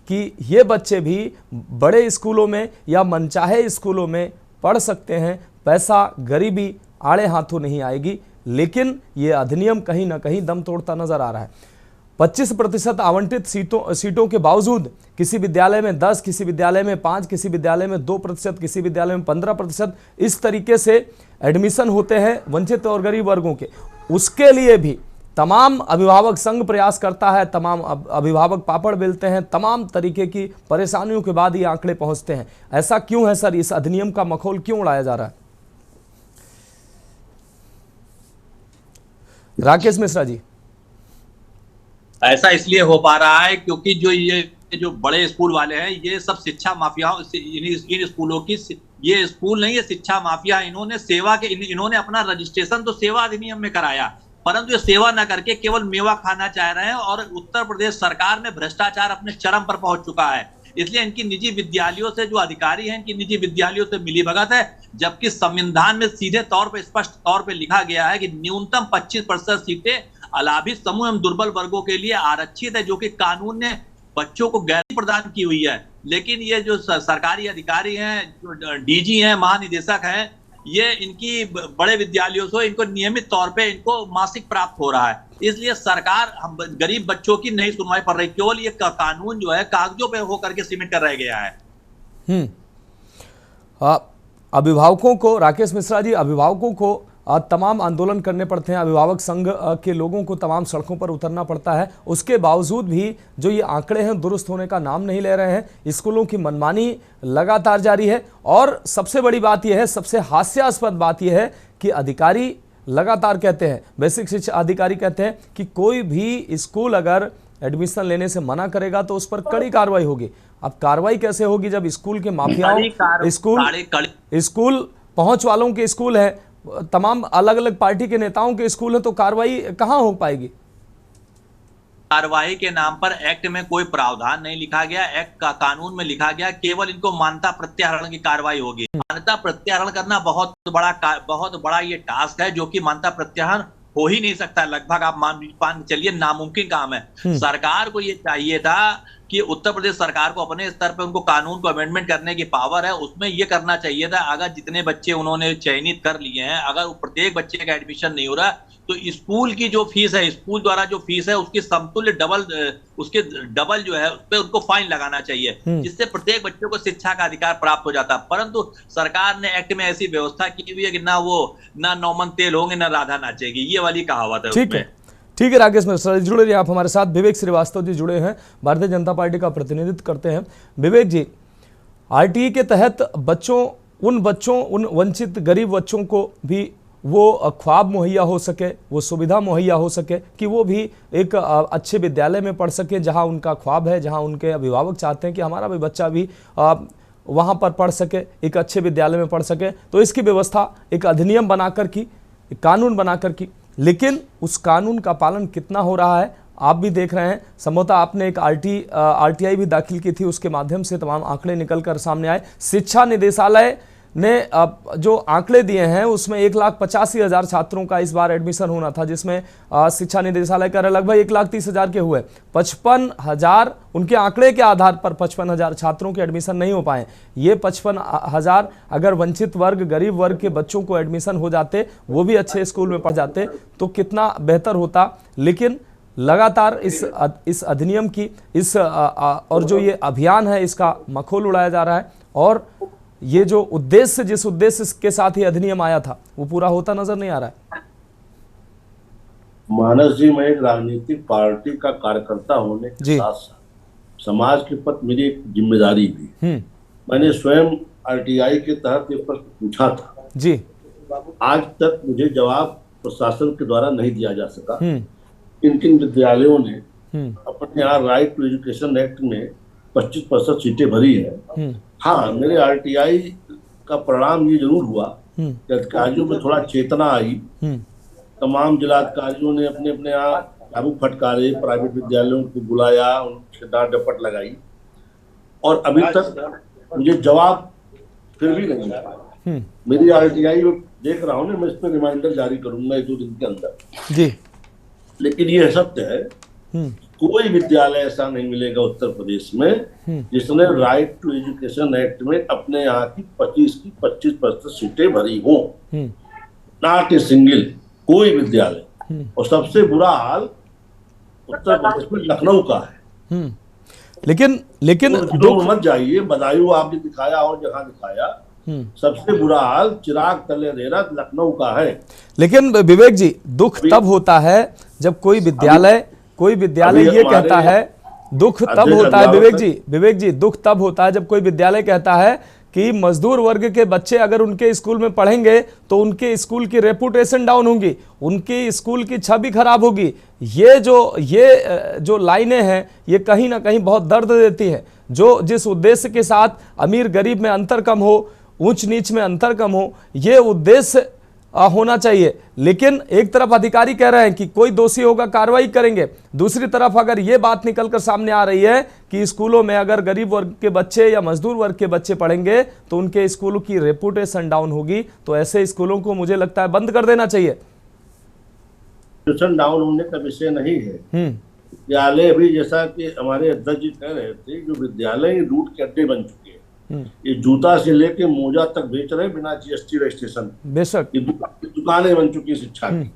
कि ये बच्चे भी बड़े स्कूलों में या मनचाहे स्कूलों में पढ़ सकते हैं। पैसा, गरीबी आड़े हाथों नहीं आएगी। लेकिन यह अधिनियम कहीं ना कहीं दम तोड़ता नजर आ रहा है। 25% आवंटित सीटों के बावजूद किसी विद्यालय में 10, किसी विद्यालय में 5, किसी विद्यालय में 2%, किसी विद्यालय में 15%, इस तरीके से एडमिशन होते हैं वंचित और गरीब वर्गों के। उसके लिए भी तमाम अभिभावक संघ प्रयास करता है, तमाम अभिभावक पापड़ बेलते हैं, तमाम तरीके की परेशानियों के बाद ये आंकड़े पहुंचते हैं। ऐसा क्यों है सर? इस अधिनियम का मखौल क्यों उड़ाया जा रहा है? राकेश मिश्रा जी। ऐसा इसलिए हो पा रहा है क्योंकि जो बड़े स्कूल वाले हैं, ये सब शिक्षा माफियाओं, इन स्कूलों की, ये स्कूल नहीं है, शिक्षा माफिया। इन्होंने अपना रजिस्ट्रेशन तो सेवा अधिनियम में कराया, परंतु ये सेवा न करके केवल मेवा खाना चाह रहे हैं। और उत्तर प्रदेश सरकार में भ्रष्टाचार अपने चरम पर पहुंच चुका है। इसलिए इनकी निजी विद्यालयों से जो अधिकारी हैं, इनकी निजी विद्यालयों से मिलीभगत है, जबकि संविधान में सीधे तौर पर, स्पष्ट तौर पर लिखा गया है कि न्यूनतम 25% सीटें अलाभित समूह एवं दुर्बल वर्गों के लिए आरक्षित है, जो कि कानून ने बच्चों को गारंटी प्रदान की हुई है। लेकिन ये जो सरकारी अधिकारी हैं, जो डीजी हैं, महानिदेशक हैं, ये इनकी बड़े विद्यालयों से इनको नियमित तौर पे इनको मासिक प्राप्त हो रहा है। इसलिए सरकार गरीब बच्चों की नहीं सुनवाई पड़ रही, केवल ये कानून जो है कागजों पे होकर के सीमित कर रह गया है। अभिभावकों को, राकेश मिश्रा जी, अभिभावकों को तमाम आंदोलन करने पड़ते हैं, अभिभावक संघ के लोगों को तमाम सड़कों पर उतरना पड़ता है। उसके बावजूद भी जो ये आंकड़े हैं दुरुस्त होने का नाम नहीं ले रहे हैं। स्कूलों की मनमानी लगातार जारी है। और सबसे बड़ी बात यह है, सबसे हास्यास्पद बात यह है कि अधिकारी लगातार कहते हैं, बेसिक शिक्षा अधिकारी कहते हैं कि कोई भी स्कूल अगर एडमिशन लेने से मना करेगा तो उस पर कड़ी कार्रवाई होगी। अब कार्रवाई कैसे होगी जब स्कूल के माफियाओं, स्कूल पहुंच वालों के स्कूल है, तमाम अलग अलग पार्टी के नेताओं के स्कूल हैं, तो कार्रवाई कहां हो पाएगी? कार्यवाही के नाम पर एक्ट में कोई प्रावधान नहीं लिखा गया, एक्ट का कानून में लिखा गया केवल इनको मान्यता प्रत्याहरण की कार्रवाई होगी। मान्यता प्रत्याहरण करना बहुत बड़ा ये टास्क है, जो कि मान्यता प्रत्याहरण हो ही नहीं सकता। लगभग आप मान चलिए नामुमकिन काम है। सरकार को ये चाहिए था कि उत्तर प्रदेश सरकार को अपने स्तर पर उनको कानून को अमेंडमेंट करने की पावर है, उसमें ये करना चाहिए था। अगर जितने बच्चे उन्होंने चयनित कर लिए हैं, अगर प्रत्येक बच्चे का एडमिशन नहीं हो रहा तो स्कूल की जो फीस है, स्कूल द्वारा जो फीस है उसकी समतुल्य उसके डबल जो है उस पर उनको फाइन लगाना चाहिए, जिससे प्रत्येक बच्चे को शिक्षा का अधिकार प्राप्त हो जाता। परंतु सरकार ने एक्ट में ऐसी व्यवस्था की हुई है कि ना नौमन तेल होंगे ना राधा नाचेगी, ये वाली कहावत है। ठीक है राकेश मिश्रा जी जुड़े रहिए आप हमारे साथ। विवेक श्रीवास्तव जी जुड़े हैं, भारतीय जनता पार्टी का प्रतिनिधित्व करते हैं। विवेक जी, आरटीई के तहत उन वंचित गरीब बच्चों को भी वो ख्वाब मुहैया हो सके, वो सुविधा मुहैया हो सके कि वो भी एक अच्छे विद्यालय में पढ़ सके जहां उनका ख्वाब है, जहां उनके अभिभावक चाहते हैं कि हमारा भी बच्चा भी वहां पर पढ़ सके, एक अच्छे विद्यालय में पढ़ सके। तो इसकी व्यवस्था एक अधिनियम बनाकर की, एक कानून बनाकर की, लेकिन उस कानून का पालन कितना हो रहा है आप भी देख रहे हैं। संभवतः आपने एक आरटीआई भी दाखिल की थी, उसके माध्यम से तमाम आंकड़े निकल कर सामने आए। शिक्षा निदेशालय ने जो आंकड़े दिए हैं उसमें 1,85,000 छात्रों का इस बार एडमिशन होना था, जिसमें शिक्षा निदेशालय कह रहा है लगभग 1,30,000 के हुए। 55,000 उनके आंकड़े के आधार पर 55,000 छात्रों के एडमिशन नहीं हो पाए। ये 55,000 अगर वंचित वर्ग, गरीब वर्ग के बच्चों को एडमिशन हो जाते, वो भी अच्छे स्कूल में पढ़ जाते तो कितना बेहतर होता। लेकिन लगातार इस अधिनियम की और जो ये अभियान है इसका मखौल उड़ाया जा रहा है, और ये जो उद्देश्य, जिस उद्देश्य के साथ ये अधिनियम आया था वो पूरा होता नजर नहीं आ रहा है। मानस जी, मैं एक राजनीतिक पार्टी का कार्यकर्ता होने के साथ साथ समाज के प्रति मेरी एक जिम्मेदारी भी। मैंने स्वयं आरटीआई के तहत ये प्रश्न पूछा था जी। आज तक मुझे जवाब प्रशासन के द्वारा नहीं दिया जा सका। किन किन विद्यालयों ने अपने यहाँ राइट टू एजुकेशन एक्ट में 25% सीटें भरी है। हाँ, मेरे आरटीआई का परिणाम ये जरूर हुआ कि अधिकारियों में थोड़ा चेतना आई। तमाम जिलाधिकारियों ने अपने अपने यहाँ चाबू फटकारे, प्राइवेट विद्यालयों को बुलाया, उनसे डांट डपट लगाई, और अभी तक मुझे जवाब फिर भी नहीं मिला। मेरी आरटीआई देख रहा हूँ ना, मैं इस पर रिमाइंडर जारी करूंगा 1-2 दिन के अंदर जी। लेकिन ये सत्य है, कोई विद्यालय ऐसा नहीं मिलेगा उत्तर प्रदेश में जिसने राइट टू एजुकेशन एक्ट में अपने यहाँ की 25% सीटें भरी हो, नॉट ए सिंगल, कोई विद्यालय। और सबसे बुरा हाल उत्तर प्रदेश में लखनऊ का है। लेकिन तो मत जाइए, बदायूं आपने दिखाया और जहां दिखाया, सबसे बुरा हाल चिराग तले रेरा लखनऊ का है। लेकिन विवेक जी, दुख तब होता है जब कोई विद्यालय ये कहता है, दुख तब होता है विवेक जी, दुख तब होता है जब कोई विद्यालय कहता है कि मजदूर वर्ग के बच्चे अगर उनके स्कूल में पढ़ेंगे तो उनके स्कूल की रेपुटेशन डाउन होगी, उनके स्कूल की छवि खराब होगी। ये जो लाइनें हैं ये कहीं ना कहीं बहुत दर्द देती है। जिस उद्देश्य के साथ अमीर गरीब में अंतर कम हो, ऊंच नीच में अंतर कम हो, ये उद्देश्य होना चाहिए। लेकिन एक तरफ अधिकारी कह रहे हैं कि कोई दोषी होगा कार्रवाई करेंगे, दूसरी तरफ अगर ये बात निकलकर सामने आ रही है कि स्कूलों में अगर गरीब वर्ग के बच्चे या मजदूर वर्ग के बच्चे पढ़ेंगे तो उनके स्कूलों की रेपुटेशन डाउन होगी, तो ऐसे स्कूलों को मुझे लगता है बंद कर देना चाहिए। रेपुटेशन डाउन होने का विषय नहीं है। विद्यालय अभी, जैसा कि हमारे अध्यक्ष जी कह रहे थे, जो विद्यालय रूट के अड्डे बन चुके हैं, ये जूता से लेके मोजा तक बेच रहे बिना जीएसटी रजिस्ट्रेशन। बेशक ये दुकानें बन चुकी शिक्षा की,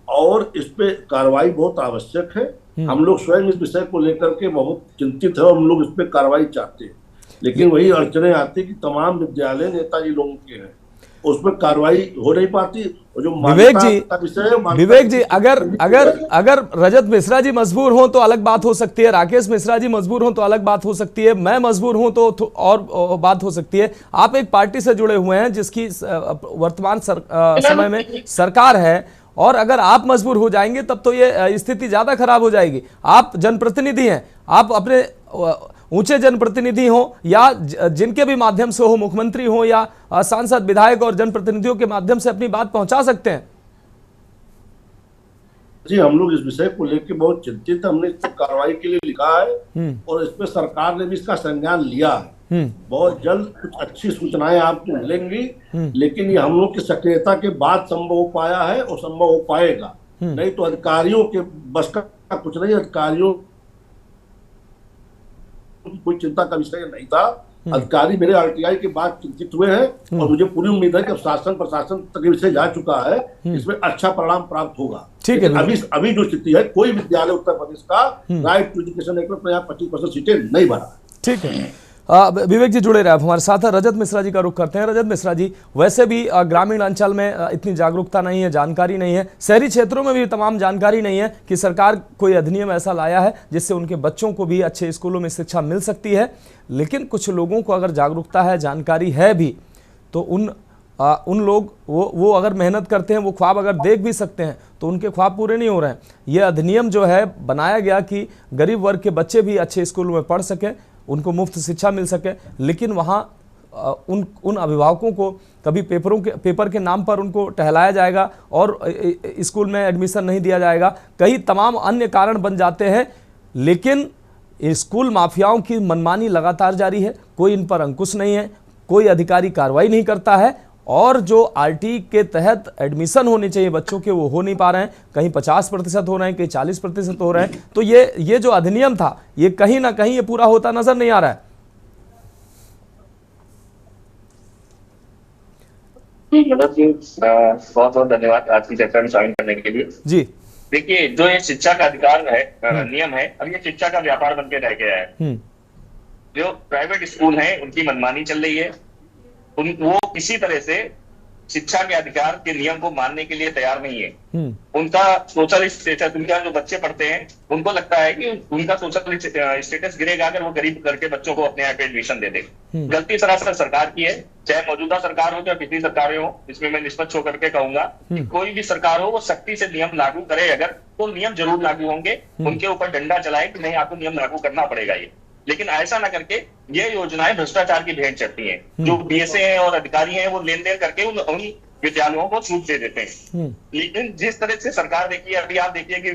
और इस पे कार्रवाई बहुत आवश्यक है। हम लोग स्वयं इस विषय को लेकर के बहुत चिंतित है, हम लोग इस पे कार्रवाई चाहते हैं। लेकिन वही अड़चने आती कि तमाम विद्यालय नेताजी लोगों के हैं, उसमें कार्रवाई हो नहीं पाती। जो विवेक जी अगर रजत मिश्रा जी मजबूर हो तो अलग बात हो सकती है, राकेश मिश्रा जी मजबूर हो तो अलग बात हो सकती है, मैं मजबूर हूं तो और बात हो सकती है। आप एक पार्टी से जुड़े हुए हैं जिसकी वर्तमान समय में सरकार है, और अगर आप मजबूर हो जाएंगे तब तो ये स्थिति ज्यादा खराब हो जाएगी। आप जनप्रतिनिधि हैं, आप अपने ऊंचे जनप्रतिनिधि हो या जिनके भी माध्यम से हो, मुख्यमंत्री हो या सांसद, विधायक और जनप्रतिनिधियों के माध्यम से अपनी बात पहुंचा सकते हैं। जी हम लोग इस विषय को लेकर बहुत चिंतित, हमने इस पर कार्रवाई के लिए लिखा है और इस पर सरकार ने भी इसका संज्ञान लिया है। बहुत जल्द कुछ अच्छी सूचनाएं आपको मिलेंगी, लेकिन ये हम लोग की सक्रियता के बाद संभव हो पाया है और संभव हो पाएगा। नहीं तो अधिकारियों के बस का कुछ नहीं, अधिकारियों की कोई चिंता का विषय नहीं था। अधिकारी मेरे आरटीआई के बाद चिंतित हुए हैं और मुझे पूरी उम्मीद है कि अब शासन प्रशासन तक विषय जा चुका है, इसमें अच्छा परिणाम प्राप्त होगा। ठीक है। अभी जो स्थिति है, कोई विद्यालय उत्तर प्रदेश का राइट टू एजुकेशन एक्ट में 25% सीटें नहीं भरा। ठीक है। विवेक जी जुड़े रहे हमारे साथ। रजत मिश्रा जी का रुख करते हैं। रजत मिश्रा जी, वैसे भी ग्रामीण अंचल में इतनी जागरूकता नहीं है, जानकारी नहीं है, शहरी क्षेत्रों में भी तमाम जानकारी नहीं है कि सरकार कोई अधिनियम ऐसा लाया है जिससे उनके बच्चों को भी अच्छे स्कूलों में शिक्षा मिल सकती है। लेकिन कुछ लोगों को अगर जागरूकता है, जानकारी है भी, तो उन लोग वो अगर मेहनत करते हैं, वो ख्वाब अगर देख भी सकते हैं, तो उनके ख्वाब पूरे नहीं हो रहे हैं। ये अधिनियम जो है बनाया गया कि गरीब वर्ग के बच्चे भी अच्छे स्कूलों में पढ़ सकें, उनको मुफ्त शिक्षा मिल सके, लेकिन वहाँ उन अभिभावकों को कभी पेपर के नाम पर उनको टहलाया जाएगा और स्कूल में एडमिशन नहीं दिया जाएगा। कई तमाम अन्य कारण बन जाते हैं, लेकिन स्कूल माफियाओं की मनमानी लगातार जारी है। कोई इन पर अंकुश नहीं है, कोई अधिकारी कार्रवाई नहीं करता है, और जो आरटी के तहत एडमिशन होने चाहिए बच्चों के, वो हो नहीं पा रहे हैं। कहीं 50% हो रहे हैं, कहीं 40% हो रहे हैं। तो ये जो अधिनियम था, ये कहीं ना कहीं ये पूरा होता नजर नहीं आ रहा है। मतलब जी बहुत बहुत धन्यवाद आज की चर्चा में शामिल करने के लिए। जी देखिए, जो ये शिक्षा का अधिकार है, नियम है, अब ये शिक्षा का व्यापार बनके रह गया है। जो प्राइवेट स्कूल हैं उनकी मनमानी चल रही है, वो किसी तरह से शिक्षा के अधिकार के नियम को मानने के लिए तैयार नहीं है। उनका सोशल स्टेटस, उनका जो बच्चे पढ़ते हैं, उनको लगता है कि उनका सोशल स्टेटस गिरेगा अगर वो गरीब करके बच्चों को अपने यहाँ पे एडमिशन दे दे। गलती सरासर सरकार की है, चाहे मौजूदा सरकार हो चाहे पिछली सरकारें हो। इसमें मैं निष्पक्ष होकर के कहूंगा कि कोई भी सरकार हो वो सख्ती से नियम लागू करे, अगर तो नियम जरूर लागू होंगे। उनके ऊपर डंडा चलाए कि नहीं, आपको नियम लागू करना पड़ेगा ये। लेकिन ऐसा ना करके ये योजनाएं भ्रष्टाचार की भेंट चढ़ती हैं। जो बीएसए हैं और अधिकारी हैं, वो लेन देन करके उन विद्यालयों को छूट दे देते हैं। लेकिन जिस तरह से सरकार, देखिए अभी आप देखिए कि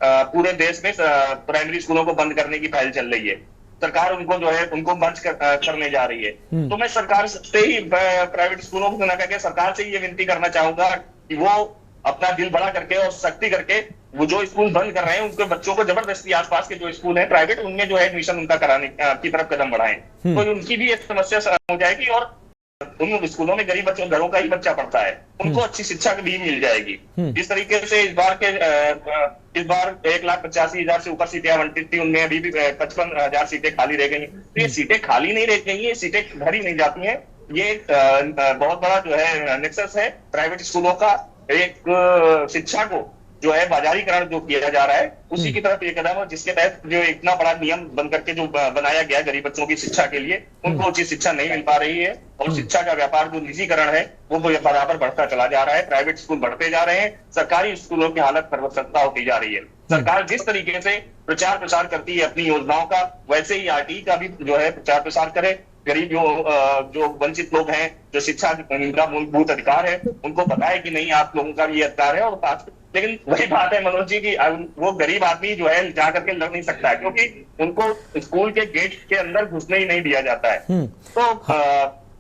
पूरे देश में प्राइमरी स्कूलों को बंद करने की पहल चल रही है। सरकार उनको जो है उनको बंद करने जा रही है। तो मैं सरकार से ही, प्राइवेट स्कूलों को ना करके सरकार से ये विनती करना चाहूंगा कि वो अपना दिल बड़ा करके और सख्ती करके वो जो स्कूल बंद कर रहे हैं, उनके बच्चों को जबरदस्ती आसपास के जो स्कूल हैं प्राइवेट, उनमें जो है एडमिशन उनका कराने की तरफ कदम बढ़ाएं। तो उनकी भी एक समस्या हो जाएगी और उन स्कूलों में गरीब बच्चों, घरों का ही बच्चा पढ़ता है, उनको अच्छी शिक्षा भी मिल जाएगी। इस तरीके से इस बार 1,85,000 से ऊपर सीटें आवंटित थी, उनमें अभी भी 55,000 सीटें खाली रह गई। तो ये सीटें खाली नहीं रह गई है, सीटें भरी नहीं जाती हैं। ये बहुत बड़ा जो है नेक्सस है प्राइवेट स्कूलों का। एक शिक्षा को जो है बाजारीकरण जो किया जा रहा है, उसी की तरफ ये कदम है, जिसके तहत जो इतना बड़ा नियम बन करके जो बनाया गया गरीब बच्चों की शिक्षा के लिए, उनको उचित शिक्षा नहीं मिल पा रही है। और शिक्षा का व्यापार जो निजीकरण है वो बराबर बढ़ता चला जा रहा है। प्राइवेट स्कूल बढ़ते जा रहे हैं, सरकारी स्कूलों की हालत सर्वसत्ता होती जा रही है। सरकार जिस तरीके से प्रचार प्रसार करती है अपनी योजनाओं का, वैसे ही आरटी का भी जो है प्रचार प्रसार करे। गरीब जो वंचित लोग हैं, जो शिक्षा का मूलभूत अधिकार है, उनको पता है कि नहीं आप लोगों का भी ये अधिकार है। और लेकिन वही बात है मनोज जी की वो गरीब आदमी जो है जा करके लड़ नहीं सकता है, क्योंकि उनको स्कूल के गेट के अंदर घुसने ही नहीं दिया जाता है। तो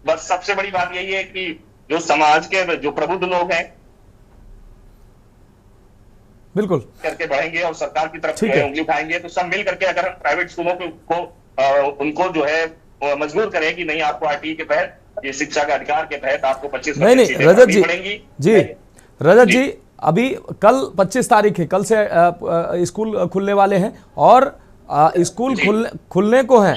बस सबसे बड़ी बात यही है कि जो समाज के जो प्रबुद्ध लोग हैं बिल्कुल करके बढ़ेंगे और सरकार की तरफ उंगली उठाएंगे, तो सब मिल करके अगर हम प्राइवेट स्कूलों को उनको जो है मजबूर करें कि नहीं, आपको आरटी के तहत, ये शिक्षा के अधिकार के तहत आपको 25 नहीं रजत जी, रजत जी अभी कल 25 तारीख है, कल से स्कूल खुलने वाले हैं और स्कूल खुलने को हैं,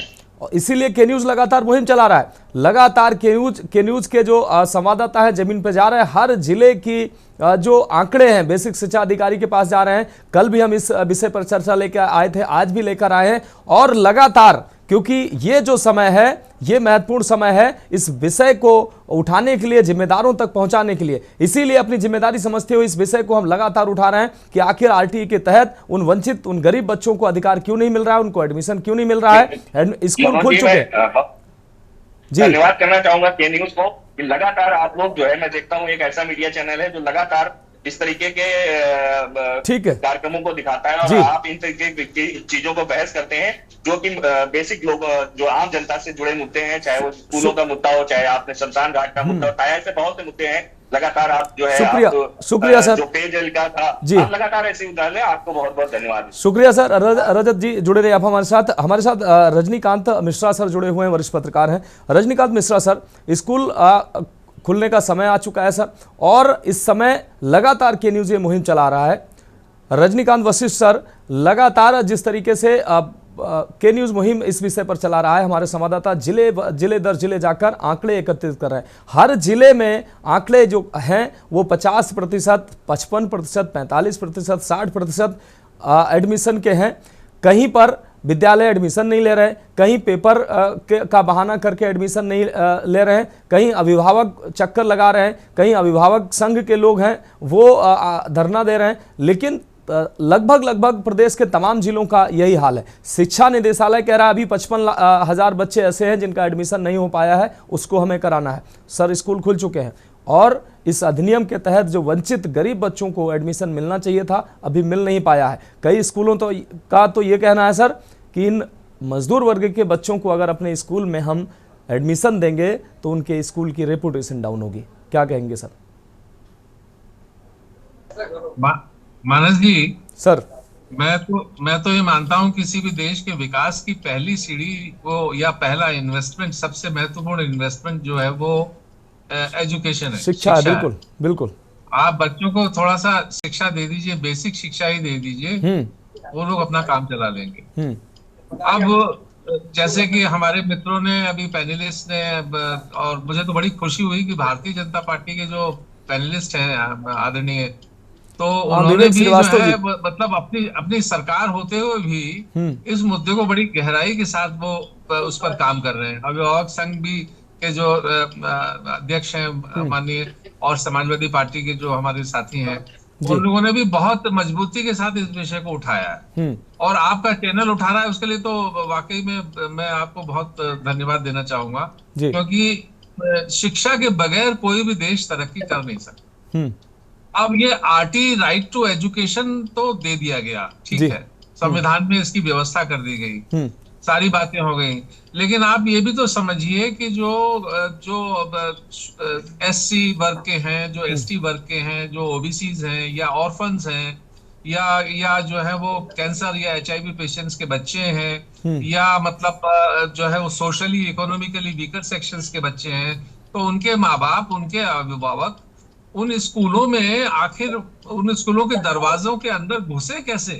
इसीलिए के न्यूज लगातार मुहिम चला रहा है। लगातार के न्यूज के जो संवाददाता है जमीन पर जा रहे हैं, हर जिले की जो आंकड़े हैं बेसिक शिक्षा अधिकारी के पास जा रहे हैं। कल भी हम इस विषय पर चर्चा लेकर आए थे, आज भी लेकर आए हैं। और लगातार, क्योंकि ये जो समय है ये महत्वपूर्ण समय है इस विषय को उठाने के लिए, जिम्मेदारों तक पहुंचाने के लिए, इसीलिए अपनी जिम्मेदारी समझते हुए इस विषय को हम लगातार उठा रहे हैं कि आखिर आरटीई के तहत उन वंचित, उन गरीब बच्चों को अधिकार क्यों नहीं मिल रहा है, उनको एडमिशन क्यों नहीं मिल रहा है। स्कूल खुल चुके जी। धन्यवाद करना चाहूंगा के न्यूज को कि लगातार आप लोग जो है, मैं देखता हूँ एक ऐसा मीडिया चैनल है जो लगातार इस तरीके के ठीक है कार्यक्रमों को दिखाता है, और आप इन तरीके की चीजों को बहस करते हैं जो कि बेसिक लोग जो आम जनता से जुड़े मुद्दे हैं, चाहे वो स्कूलों का मुद्दा हो, चाहे आपने शमशान घाट का मुद्दा उठाया, ऐसे बहुत से मुद्दे हैं। लगातार आप जो है शुक्रिया सर, जो पेयजल का था जी आप लगातार ऐसे उठा रहे हैं। आपको बहुत बहुत धन्यवाद। शुक्रिया सर। रजत जी जुड़े रहे आप हमारे साथ रजनीकांत मिश्रा सर जुड़े हुए हैं, वरिष्ठ पत्रकार हैं। रजनीकांत मिश्रा सर, स्कूल खुलने का समय आ चुका है सर, और इस समय लगातार के न्यूज़ ये मुहिम चला रहा है। रजनीकांत वशिष्ठ सर, लगातार जिस तरीके से के न्यूज़ मुहिम इस विषय पर चला रहा है, हमारे संवाददाता जिले दर जिले जाकर आंकड़े एकत्रित कर रहे हैं। हर जिले में आंकड़े जो हैं वो 50%, 55%, 45%, 60% एडमिशन के हैं। कहीं पर विद्यालय एडमिशन नहीं ले रहे, कहीं पेपर का बहाना करके एडमिशन नहीं ले रहे हैं, कहीं अभिभावक चक्कर लगा रहे हैं, कहीं अभिभावक संघ के लोग हैं वो धरना दे रहे हैं। लेकिन लगभग प्रदेश के तमाम जिलों का यही हाल है। शिक्षा निदेशालय कह रहा है अभी 55,000 बच्चे ऐसे हैं जिनका एडमिशन नहीं हो पाया है, उसको हमें कराना है। सर, स्कूल खुल चुके हैं और इस अधिनियम के तहत जो वंचित गरीब बच्चों को एडमिशन मिलना चाहिए था अभी मिल नहीं पाया है। कई स्कूलों का तो ये कहना है सर कि इन मजदूर वर्ग के बच्चों को अगर अपने स्कूल में हम एडमिशन देंगे तो उनके स्कूल की रेपुटेशन डाउन होगी। क्या कहेंगे सर? मानस जी सर, मैं तो ये मानता हूँ किसी भी देश के विकास की पहली सीढ़ी वो या पहला इन्वेस्टमेंट, सबसे महत्वपूर्ण इन्वेस्टमेंट जो है वो एजुकेशन है, शिक्षा है। बिल्कुल बिल्कुल। आप बच्चों को थोड़ा सा शिक्षा दे दीजिए, बेसिक शिक्षा ही दे दीजिए, वो लोग अपना काम चला लेंगे। अब जैसे कि हमारे मित्रों ने अभी पैनलिस्ट ने, और मुझे तो बड़ी खुशी हुई कि भारतीय जनता पार्टी के जो पैनलिस्ट हैं आदरणीय, तो उन्होंने भी जो है मतलब अपनी सरकार होते हुए भी इस मुद्दे को बड़ी गहराई के साथ वो उस पर काम कर रहे हैं। अभिभावक संघ भी के जो अध्यक्ष हैं माननीय, और समाजवादी पार्टी के जो हमारे साथी हैं, उन लोगों ने भी बहुत मजबूती के साथ इस विषय को उठाया है, और आपका चैनल उठा रहा है उसके लिए तो वाकई में मैं आपको बहुत धन्यवाद देना चाहूंगा, क्योंकि शिक्षा के बगैर कोई भी देश तरक्की कर नहीं सकता। अब ये आरटी राइट टू एजुकेशन तो दे दिया गया, ठीक है, संविधान में इसकी व्यवस्था कर दी गई, सारी बातें हो गई, लेकिन आप ये भी तो समझिए कि जो एससी वर्ग के हैं, जो एसटी वर्ग के हैं, जो ओबीसीज हैं या ऑर्फन्स हैं, या जो है वो कैंसर या एचआईवी पेशेंट्स के बच्चे हैं, या मतलब जो है वो सोशली इकोनॉमिकली वीकर सेक्शंस के बच्चे हैं, तो उनके माँ बाप, उनके अभिभावक उन स्कूलों में आखिर उन स्कूलों के दरवाजों के अंदर घुसे कैसे,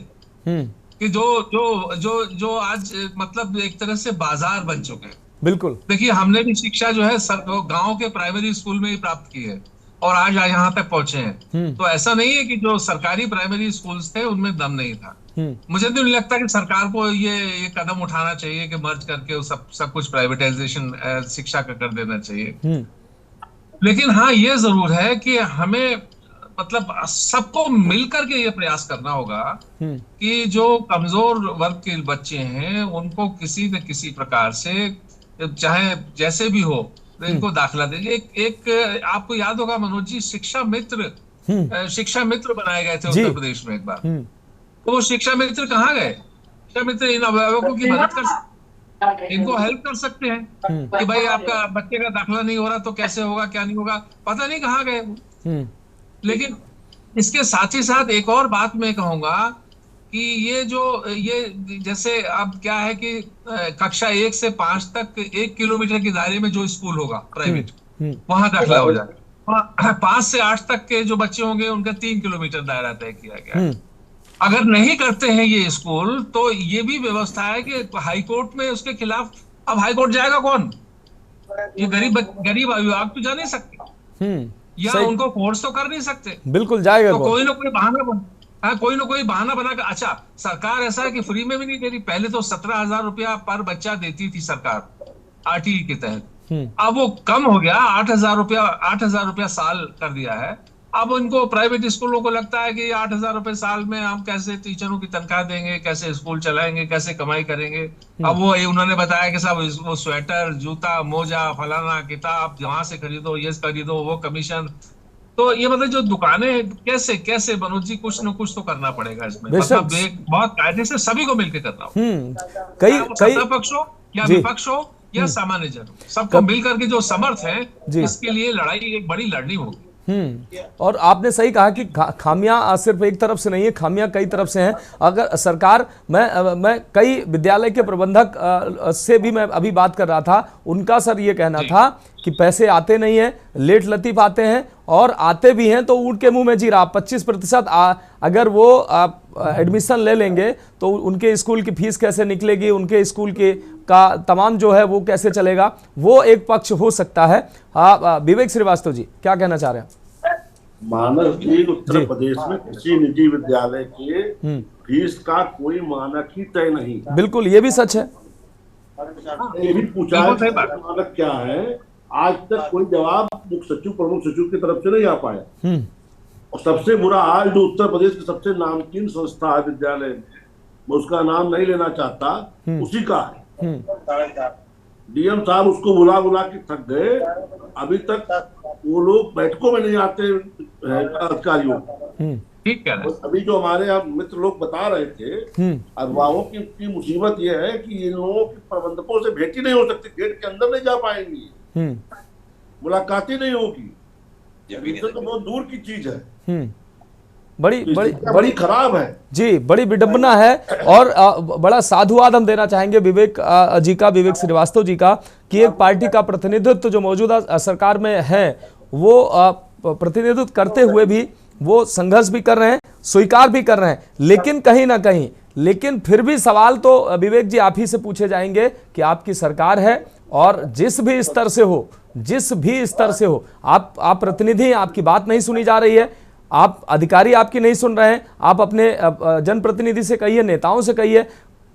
कि जो आज मतलब एक तरह से बाजार बन चुके हैं। बिल्कुल। देखिए, हमने भी शिक्षा जो है गांव के प्राइमरी स्कूल में ही प्राप्त की है और आज यहाँ तक पहुंचे हैं। तो ऐसा नहीं है कि जो सरकारी प्राइमरी स्कूल्स थे उनमें दम नहीं था। मुझे तो नहीं लगता कि सरकार को ये कदम उठाना चाहिए कि मर्ज करके सब कुछ प्राइवेटाइजेशन शिक्षा का कर देना चाहिए। लेकिन हाँ, ये जरूर है कि हमें मतलब सबको मिलकर के ये प्रयास करना होगा कि जो कमजोर वर्ग के बच्चे हैं उनको किसी न किसी प्रकार से, चाहे जैसे भी हो, इनको दाखिला दीजिए। एक आपको याद होगा मनोज जी, शिक्षा मित्र बनाए गए थे उत्तर प्रदेश में एक बार। तो वो शिक्षा मित्र कहाँ गए? शिक्षा मित्र इन अभिभावकों की मदद कर सकते, इनको हेल्प कर सकते हैं कि भाई आपका बच्चे का दाखिला नहीं हो रहा तो कैसे होगा, क्या नहीं होगा, पता नहीं कहाँ गए। लेकिन इसके साथ ही साथ एक और बात मैं कहूंगा कि ये जैसे अब क्या है कि कक्षा 1 से 5 तक 1 किलोमीटर के दायरे में जो स्कूल होगा प्राइवेट, वहां दाखिला हो जाएगा। 5 से 8 तक के जो बच्चे होंगे उनका 3 किलोमीटर दायरा तय किया गया है। अगर नहीं करते हैं ये स्कूल तो ये भी व्यवस्था है कि हाई कोर्ट में उसके खिलाफ, अब हाई कोर्ट जाएगा कौन? ये गरीब अभिभावक तो जा नहीं सकते, या उनको फोर्स तो कर नहीं सकते। बिल्कुल जाएगा तो कोई ना कोई बहाना बनाकर, अच्छा सरकार ऐसा है कि फ्री में भी नहीं दे रही। पहले तो 17,000 रुपया पर बच्चा देती थी सरकार आरटीई के तहत, अब वो कम हो गया, 8,000 रुपया साल कर दिया है। अब उनको प्राइवेट स्कूलों को लगता है कि 8,000 रुपए साल में हम कैसे टीचरों की तनख्वाह देंगे, कैसे स्कूल चलाएंगे, कैसे कमाई करेंगे। अब वो उन्होंने बताया कि साहब वो स्वेटर, जूता, मोजा, फलाना, किताब वहां से खरीदो, ये खरीदो, वो कमीशन। तो ये मतलब जो दुकानें कैसे कैसे मनोज जी, कुछ न कुछ तो करना पड़ेगा इसमें, मतलब एक बहुत कायदे से सभी को मिलकर करना होगा। कई सत्ता पक्ष हो या विपक्ष हो या सामान्य जन, सबको मिलकर के जो समर्थ है इसके लिए लड़ाई एक बड़ी लड़नी होगी। और आपने सही कहा कि खामियां सिर्फ एक तरफ से नहीं है, खामियां कई तरफ से हैं। अगर सरकार, मैं कई विद्यालय के प्रबंधक से भी मैं अभी बात कर रहा था, उनका सर ये कहना था कि पैसे आते नहीं हैं, लेट लतीफ आते हैं, और आते भी हैं तो ऊँट के मुंह में जीरा। 25% अगर वो एडमिशन ले लेंगे तो उनके स्कूल की फीस कैसे निकलेगी, उनके स्कूल के का तमाम जो है वो कैसे चलेगा, वो एक पक्ष हो सकता है। विवेक श्रीवास्तव जी क्या कहना चाह रहे हैं? मानस जी, उत्तर प्रदेश में किसी निजी विद्यालय के फीस का कोई मानक ही तय नहीं। बिल्कुल, ये भी सच है। ये भी पूछा है मानक क्या है, आज तक कोई जवाब मुख्य सचिव, प्रमुख सचिव की तरफ से नहीं आ पाया। और सबसे बुरा हाल जो उत्तर प्रदेश की सबसे नामचीन संस्था है विद्यालय में, मैं उसका नाम नहीं लेना चाहता, उसी का है। डीएम साहब उसको बुला बुला के थक गए, अभी तक वो लोग बैठकों में नहीं आते अधिकारियों। ठीक है। अभी जो हमारे यहाँ मित्र लोग बता रहे थे, अभिभावकों की मुसीबत ये है कि इन लोगों के प्रबंधकों से भेंट ही नहीं हो सकती, गेट के अंदर नहीं जा पाएंगे, मुलाकात ही नहीं होगी, तो बहुत दूर की चीज है। बड़ी खराब है जी, बड़ी विडंबना है। और बड़ा साधुवाद हम देना चाहेंगे विवेक जी का, विवेक श्रीवास्तव जी का, कि एक पार्टी का प्रतिनिधित्व जो मौजूदा सरकार में है वो प्रतिनिधित्व करते हुए भी वो संघर्ष भी कर रहे हैं, स्वीकार भी कर रहे हैं, लेकिन कहीं ना कहीं, लेकिन फिर भी सवाल तो विवेक जी आप ही से पूछे जाएंगे कि आपकी सरकार है और जिस भी स्तर से हो, आप प्रतिनिधि, आपकी बात नहीं सुनी जा रही है, आप अधिकारी आपकी नहीं सुन रहे हैं, आप अपने जनप्रतिनिधि से कहिए, नेताओं से कहिए,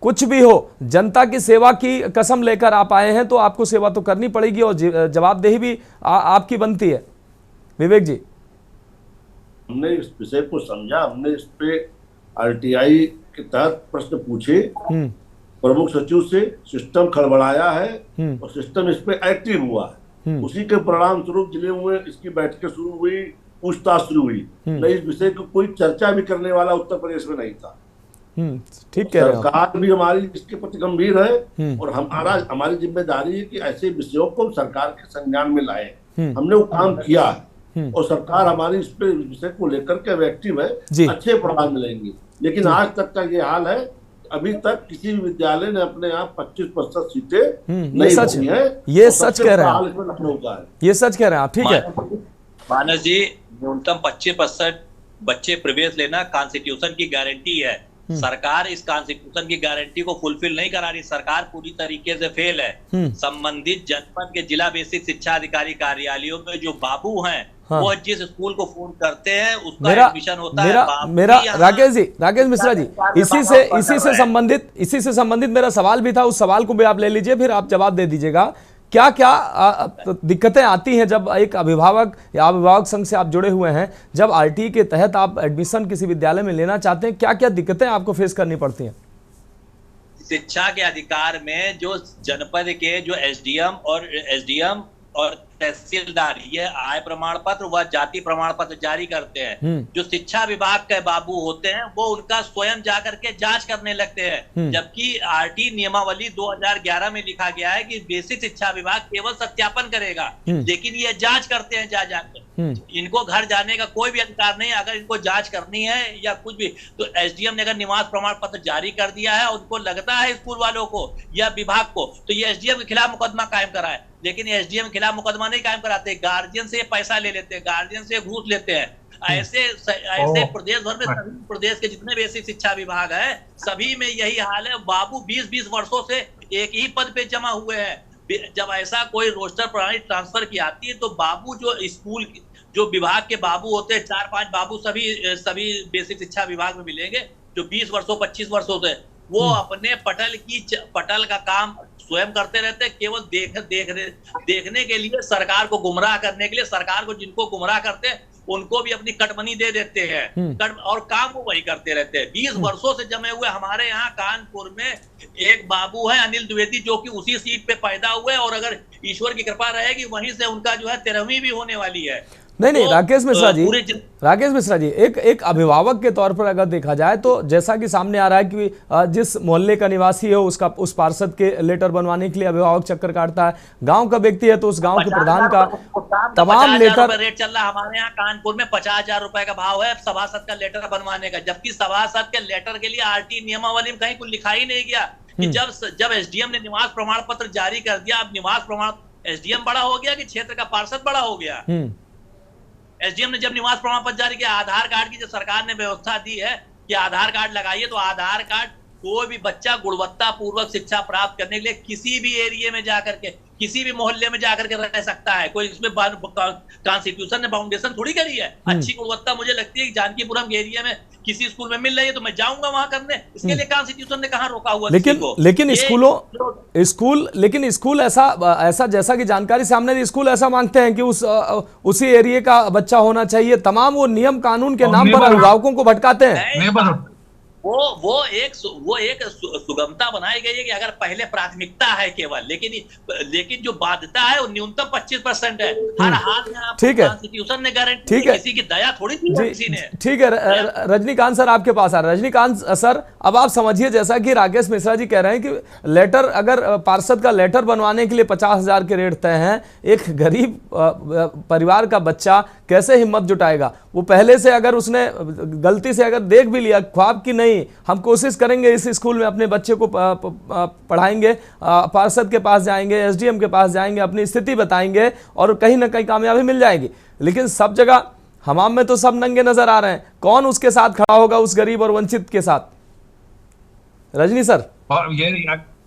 कुछ भी हो, जनता की सेवा की कसम लेकर आप आए हैं तो आपको सेवा तो करनी पड़ेगी और जवाबदेही भी आपकी बनती है। विवेक जी, हमने इस विषय को समझा, हमने इस पे आरटीआई के तहत प्रश्न पूछे, प्रमुख सचिव से, सिस्टम खड़बड़ाया है और सिस्टम इस पे एक्टिव हुआ है। उसी के परिणाम स्वरूप जिले में इसकी बैठकें शुरू हुई, पूछताछ शुरू हुई। नहीं, इस विषय को कोई चर्चा भी करने वाला उत्तर प्रदेश में नहीं था। ठीक कह रहे हैं। सरकार भी हमारी इसके प्रति गंभीर है और हमारी जिम्मेदारी है कि ऐसे विषयों को सरकार के संज्ञान में लाए। हमने वो काम किया है और सरकार हमारी इस पे विषय को लेकर के एक्टिव है, अच्छे परिणाम मिलेंगे। लेकिन आज तक का ये हाल है, अभी तक किसी भी विद्यालय ने अपने यहाँ 25% सीटें नहीं भरी है। ये सच कह रहे हैं, ये सच कह रहे हैं आप। ठीक है मानस जी, न्यूनतम 25% बच्चे प्रवेश लेना कॉन्स्टिट्यूशन की गारंटी है। सरकार इस कॉन्स्टिट्यूशन की गारंटी को फुलफिल नहीं करा रही, सरकार पूरी तरीके से फेल है। संबंधित जनपद के जिला बेसिक शिक्षा अधिकारी कार्यालयों में जो बाबू हैं, वो जिस स्कूल को फोन करते हैं उसका एडमिशन होता है। मेरा राकेश मिश्रा जी, इसी से संबंधित मेरा सवाल भी था, उस सवाल को भी आप ले लीजिए, फिर आप जवाब दे दीजिएगा। क्या दिक्कतें आती हैं जब एक अभिभावक या अभिभावक संघ से आप जुड़े हुए हैं, जब आरटीई के तहत आप एडमिशन किसी विद्यालय में लेना चाहते हैं, क्या क्या दिक्कतें आपको फेस करनी पड़ती हैं? शिक्षा के अधिकार में जो जनपद के जो एसडीएम और तहसीलदार ये आय प्रमाण पत्र व जाति प्रमाण पत्र जारी करते हैं। जो शिक्षा विभाग के बाबू होते हैं वो उनका स्वयं जाकर के जांच करने लगते हैं, जबकि आरटी नियमावली 2011 में लिखा गया है कि बेसिक शिक्षा विभाग केवल सत्यापन करेगा, लेकिन ये जांच करते हैं जाकर। इनको घर जाने का कोई भी अधिकार नहीं। अगर इनको जांच करनी है या कुछ भी, तो एसडीएम ने अगर निवास प्रमाण पत्र जारी कर दिया है, उनको लगता है स्कूल वालों को या विभाग को, तो ये एसडीएम के खिलाफ मुकदमा कायम कराए। लेकिन एसडीएम के खिलाफ मुकदमा नहीं कायम कराते, गार्जियन से पैसा ले लेते हैं, गार्जियन से घूस लेते हैं। ऐसे प्रदेश भर में सभी प्रदेश के जितने बेसिक शिक्षा विभाग है, सभी में यही हाल है। बाबू 20-20 वर्षों से एक ही पद पे जमा हुए हैं। जब ऐसा कोई रोस्टर प्रणाली ट्रांसफर की आती है तो बाबू जो स्कूल जो विभाग के बाबू होते हैं, 4-5 बाबू सभी बेसिक शिक्षा विभाग में मिलेंगे, जो 20 वर्षों 25 वर्षों से वो अपने पटल का काम स्वयं करते रहते हैं, केवल देखने के लिए, सरकार को गुमराह करने के लिए। सरकार को जिनको गुमराह करते हैं उनको भी अपनी कटमनी दे देते हैं और काम वो वही करते रहते हैं। 20 वर्षों से जमे हुए हमारे यहाँ कानपुर में एक बाबू है अनिल द्विवेदी, जो कि उसी सीट पे पैदा हुए और अगर ईश्वर की कृपा रहेगी वहीं से उनका जो है 13वीं भी होने वाली है। नहीं राकेश मिश्रा जी, पूरे राकेश मिश्रा जी, एक अभिभावक के तौर पर अगर देखा जाए तो जैसा कि सामने आ रहा है कि जिस मोहल्ले का निवासी है उसका उस पार्षद के लेटर बनवाने के लिए अभिभावक चक्कर काटता है, गांव का व्यक्ति है तो उस गांव के प्रधान का तमाम लेटर रेट चल रहा है। हमारे यहाँ कानपुर में 50,000 रुपए का भाव है सभासद का लेटर बनवाने का, जबकि सभासद के लेटर के लिए आरटी नियमावली में कहीं कुछ लिखा ही नहीं गया कि जब एसडीएम ने निवास प्रमाण पत्र जारी कर दिया, अब निवास प्रमाण एसडीएम बड़ा हो गया कि क्षेत्र का पार्षद बड़ा हो गया। एसडीएम ने जब निवास प्रमाण पत्र जारी किया, आधार कार्ड की जो सरकार ने व्यवस्था दी है कि आधार कार्ड लगाइए, तो आधार कार्ड कोई भी बच्चा गुणवत्ता पूर्वक शिक्षा प्राप्त करने के लिए किसी भी एरिया में जाकर के, किसी भी मोहल्ले में जाकर के रह सकता है। कोई इसमें कॉन्स्टिट्यूशन ने बाउंडेशन थोड़ी करी है। अच्छी गुणवत्ता मुझे लगती है कि जानकीपुरम के एरिया में किसी स्कूल में मिल रही है तो मैं जाऊंगा वहां करने, इसके लिए कॉन्स्टिट्यूशन ने कहां रोका हुआ? लेकिन स्कूल ऐसा जैसा कि जानकारी सामने दी, स्कूल ऐसा मांगते हैं कि उसी एरिया का बच्चा होना चाहिए। तमाम वो नियम कानून के नाम पर अभिभावकों को भटकाते हैं। वो एक सुगमता बनाई गई है कि अगर पहले प्राथमिकता है केवल, लेकिन जो बाध्यता है वो न्यूनतम 25% है। हर हाल में ठीक है, कॉन्स्टिट्यूशन ने गारंटी दी, किसी की दया थोड़ी दी किसी ने। ठीक है, रजनीकांत सर आपके पास आ रहा है। रजनीकांत सर, अब आप समझिए, जैसा कि राकेश मिश्रा जी कह रहे हैं कि लेटर, अगर पार्षद का लेटर बनवाने के लिए 50,000 के रेट तय हैं, एक गरीब परिवार का बच्चा कैसे हिम्मत जुटाएगा? वो पहले से अगर उसने गलती से अगर देख भी लिया ख्वाब की नहीं हम कोशिश करेंगे इस स्कूल में अपने बच्चे को पढ़ाएंगे, पार्षद के पास जाएंगे, एसडीएम के पास जाएंगे, अपनी स्थिति बताएंगे और कहीं ना कहीं कामयाबी मिल जाएगी, लेकिन सब जगह हमाम में तो सब नंगे नजर आ रहे हैं। कौन उसके साथ खड़ा होगा, उस गरीब और वंचित के साथ? रजनी सर, और ये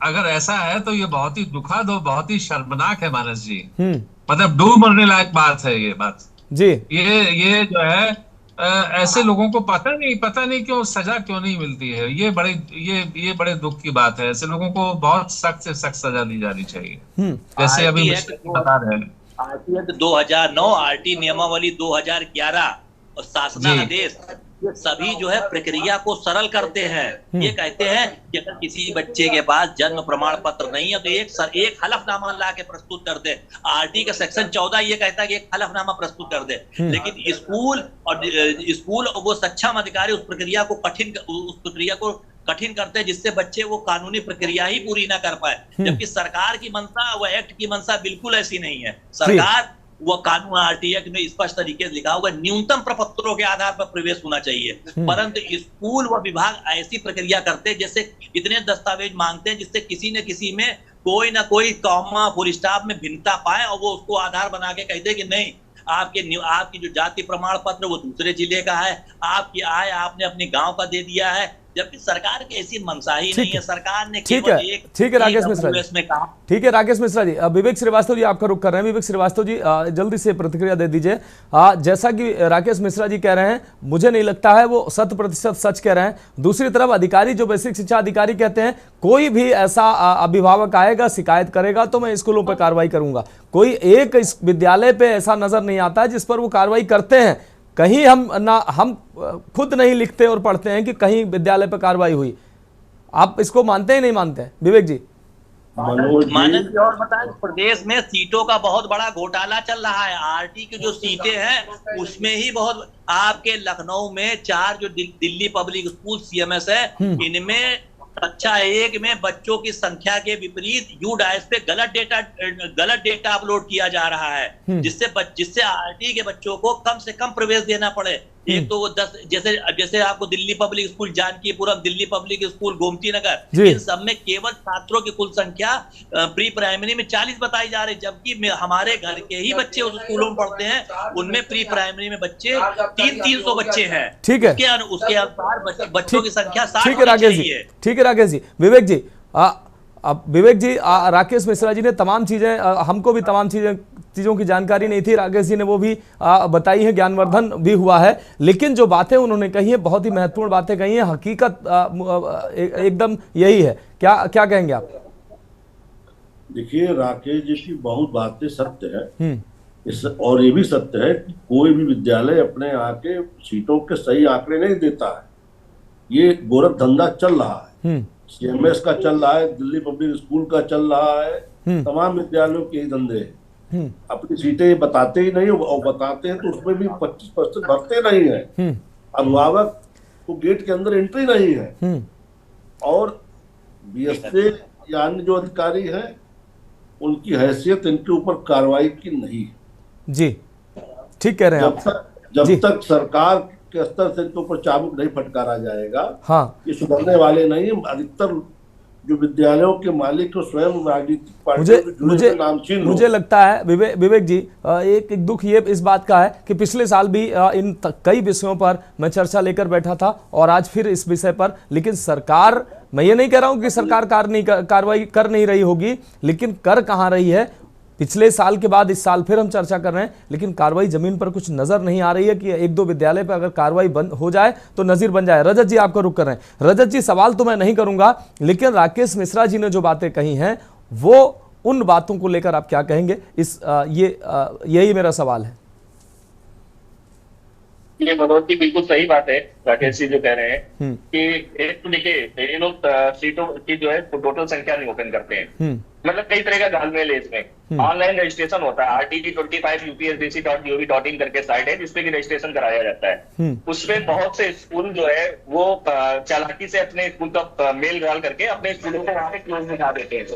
अगर ऐसा है तो ये बहुत ही दुखद और बहुत ही शर्मनाक है मानस जी। मतलब डूब मरने लायक बात है ये बात जी। ये जो है ऐसे लोगों को पता नहीं क्यों सजा क्यों नहीं मिलती है। ये बड़े दुख की बात है। ऐसे लोगों को बहुत सख्त से सख्त सजा दी जानी चाहिए। जैसे अभी बता रहे हैं, आरटी एक्ट 2009, आरटी नियमावली 2011 और शासनादेश, ये सभी जो है प्रक्रिया को सरल करते हैं। ये कहते हैं कि अगर किसी बच्चे के पास जन्म प्रमाण पत्र नहीं है तो एक हलफनामा ला के प्रस्तुत कर दे। आरटी का सेक्शन 14 ये कहता है कि एक हलफनामा प्रस्तुत कर दे। लेकिन स्कूल और वो सक्षम अधिकारी उस प्रक्रिया को कठिन करते हैं, जिससे बच्चे वो कानूनी प्रक्रिया ही पूरी ना कर पाए। जबकि सरकार की मंशा, वो एक्ट की मंशा बिल्कुल ऐसी नहीं है। सरकार वो कानून आरटी एक्ट में स्पष्ट तरीके से लिखा होगा न्यूनतम प्रपत्रों के आधार पर प्रवेश होना चाहिए, परंतु स्कूल व विभाग ऐसी प्रक्रिया करते हैं जैसे इतने दस्तावेज मांगते हैं जिससे किसी न किसी में कोई ना कोई कॉमा फुल स्टॉप में भिन्नता पाए और वो उसको आधार बना के कहते कि नहीं आपकी जो जाति प्रमाण पत्र वो दूसरे जिले का है, आपकी आय आपने अपने गांव का दे दिया है, जबकि सरकार की ऐसी मंशा ही नहीं है। सरकार ने ठीक है राकेश मिश्रा जी, ठीक है राकेश मिश्रा जी। विवेक श्रीवास्तव जी आपका रुख कर रहे हैं। विवेक श्रीवास्तव जी जल्दी से प्रतिक्रिया दे दीजिए। जैसा कि राकेश मिश्रा जी कह रहे हैं, मुझे नहीं लगता है वो 100% सच कह रहे हैं। दूसरी तरफ अधिकारी, जो बेसिक शिक्षा अधिकारी कहते हैं, कोई भी ऐसा अभिभावक आएगा शिकायत करेगा तो मैं स्कूलों पर कार्रवाई करूंगा। कोई एक विद्यालय पे ऐसा नजर नहीं आता है जिस पर वो कार्रवाई करते हैं। कहीं हम खुद नहीं लिखते और पढ़ते हैं कि कहीं विद्यालय पर कार्रवाई हुई। आप इसको मानते ही नहीं मानते हैं विवेक जी? मानस जी और बताएं, प्रदेश में सीटों का बहुत बड़ा घोटाला चल रहा है। आरटी की जो सीटें हैं उसमें ही बहुत, आपके लखनऊ में 4 जो दिल्ली पब्लिक स्कूल CMS है, इनमें कक्षा 1 में बच्चों की संख्या के विपरीत यूडाइस पे गलत डेटा अपलोड किया जा रहा है, जिससे आरटी के बच्चों को कम से कम प्रवेश देना पड़े। एक तो वो 10, जैसे आपको Delhi public school Janakipuram, Delhi public school Gomti Nagar, इन सब में केवल छात्रों की कुल संख्या प्री प्राइमरी में 40 बताई जा रही, जबकि हमारे घर के ही बच्चे उस स्कूलों में पढ़ते हैं, उनमें प्री प्राइमरी में बच्चे 300 बच्चे हैं। ठीक है, उसके अनुसार बच्चों की संख्या 60 ठीक है राकेश जी, ठीक है राकेश जी। विवेक जी, अब विवेक जी, राकेश मिश्रा जी ने तमाम चीजें, हमको भी तमाम चीजों की जानकारी नहीं थी, राकेश जी ने वो भी बताई है, ज्ञानवर्धन भी हुआ है, लेकिन जो बातें उन्होंने कही है बहुत ही महत्वपूर्ण बातें कही है। हकीकत एकदम यही है। क्या कहेंगे आप? देखिए, राकेश जी की बहुत बातें सत्य है, और ये भी सत्य है कि कोई भी विद्यालय अपने यहाँ के सीटों के सही आंकड़े नहीं देता है। ये गोरख धंधा चल रहा है, CMS का चल रहा है, दिल्ली पब्लिक स्कूल का चल रहा है, तमाम विद्यालयों के ही धंधे हैं। अपनी सीटें बताते ही नहीं, और बताते हैं तो उसमें भी 25% भरते नहीं है। अभिभावक को गेट के अंदर एंट्री नहीं है, और बीएसए या अन्य जो अधिकारी हैं उनकी हैसियत इनके ऊपर कार्रवाई की नहीं। जी ठीक कह रहे हैं आप। जब तक सरकार के स्तर से इनके ऊपर चाबुक नहीं फटकारा जाएगा, हाँ, ये सुधरने वाले नहीं। अधिकतर जो विद्यालयों के मालिक तो स्वयं राजनीतिक पार्टियों मुझे लगता है विवेक जी, एक दुख ये इस बात का है कि पिछले साल भी इन कई विषयों पर मैं चर्चा लेकर बैठा था और आज फिर इस विषय पर, लेकिन सरकार, मैं ये नहीं कह रहा हूं कि सरकार कार्रवाई कर नहीं रही होगी, लेकिन कर कहां रही है। पिछले साल के बाद इस साल फिर हम चर्चा कर रहे हैं, लेकिन कार्रवाई जमीन पर कुछ नजर नहीं आ रही है कि एक दो विद्यालय पर अगर कार्रवाई बंद हो जाए तो नजीर बन जाए। रजत जी आपका रुख कर रहे हैं। रजत जी, सवाल तो मैं नहीं करूंगा, लेकिन राकेश मिश्रा जी ने जो बातें कही हैं वो उन बातों को लेकर आप क्या कहेंगे? यही मेरा सवाल है। ये मनोज जी बिल्कुल सही बात है, राकेश जी जो कह रहे हैं कि एक तो देखिए ये लोग सीटों की जो है टोटल संख्या नहीं ओपन करते हैं, मतलब कई तरह का घालमेल है इसमें। ऑनलाइन रजिस्ट्रेशन होता है, RTT25 upsdc.gov.in करके साइट है जिसपे की रजिस्ट्रेशन कराया जाता है। उसमें बहुत से स्कूल जो है वो चालाकी से अपने स्कूल का मेल डाल करके अपने स्कूलों को वहां पे क्लोज दिखा देते हैं।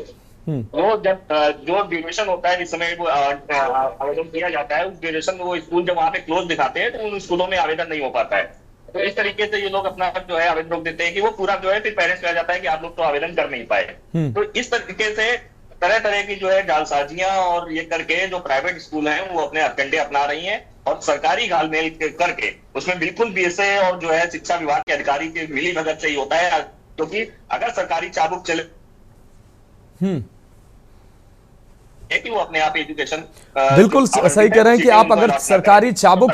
वो जब जो ड्यूरेशन होता है जिस समय वो आवेदन किया जाता है, उस ड्यूरेशन में वो स्कूल जब वहाँ पे क्लोज दिखाते हैं तो उन स्कूलों में आवेदन नहीं हो पाता है। तो इस तरीके से ये लोग अपना जो है आवेदन रोक देते हैं कि वो पूरा जो है फिर पेरेंट्स कहा जाता है कि आप लोग तो आवेदन कर नहीं पाए। तो इस तरीके से तरह तरह की जो है जालसाजियां और ये करके जो प्राइवेट स्कूल हैं वो अपने हथकंडे अपना रही हैं, और सरकारी घालमेल करके उसमें बिल्कुल बीएसए और जो है शिक्षा विभाग के अधिकारी की मिली भगत से ही होता है। क्योंकि अगर सरकारी चाबुक चले कि वो अपने आप एजुकेशन बिल्कुल सही कह रहे हैं कि आप अगर सरकारी चाबुक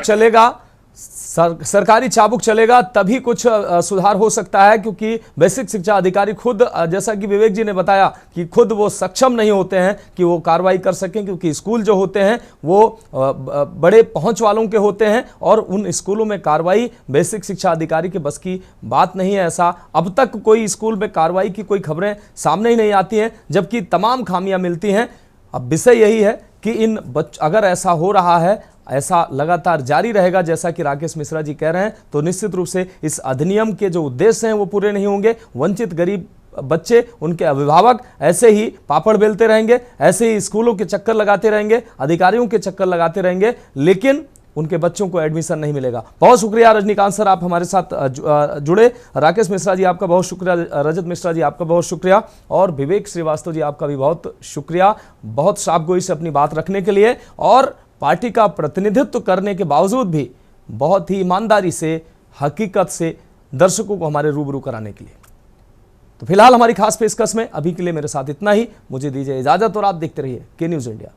चलेगा तभी कुछ सुधार हो सकता है, क्योंकि बेसिक शिक्षा अधिकारी खुद, जैसा कि विवेक जी ने बताया कि खुद वो सक्षम नहीं होते हैं कि वो कार्रवाई कर सकें, क्योंकि स्कूल जो होते हैं वो बड़े पहुंच वालों के होते हैं और उन स्कूलों में कार्रवाई बेसिक शिक्षा अधिकारी के बस की बात नहीं है। ऐसा अब तक कोई स्कूल में कार्रवाई की कोई खबरें सामने ही नहीं आती हैं, जबकि तमाम खामियां मिलती हैं। अब विषय यही है कि अगर ऐसा हो रहा है, ऐसा लगातार जारी रहेगा जैसा कि राकेश मिश्रा जी कह रहे हैं, तो निश्चित रूप से इस अधिनियम के जो उद्देश्य हैं वो पूरे नहीं होंगे। वंचित गरीब बच्चे, उनके अभिभावक ऐसे ही पापड़ बेलते रहेंगे, ऐसे ही स्कूलों के चक्कर लगाते रहेंगे, अधिकारियों के चक्कर लगाते रहेंगे, लेकिन उनके बच्चों को एडमिशन नहीं मिलेगा। बहुत शुक्रिया रजनीकांत सर, आप हमारे साथ जुड़े। राकेश मिश्रा जी आपका बहुत शुक्रिया, रजत मिश्रा जी आपका बहुत शुक्रिया, और विवेक श्रीवास्तव जी आपका भी बहुत शुक्रिया, बहुत साफगोई से अपनी बात रखने के लिए और पार्टी का प्रतिनिधित्व करने के बावजूद भी बहुत ही ईमानदारी से, हकीकत से दर्शकों को हमारे रूबरू कराने के लिए। तो फिलहाल हमारी खास पेशकश में अभी के लिए मेरे साथ इतना ही। मुझे दीजिए इजाजत और आप देखते रहिए के न्यूज़ इंडिया।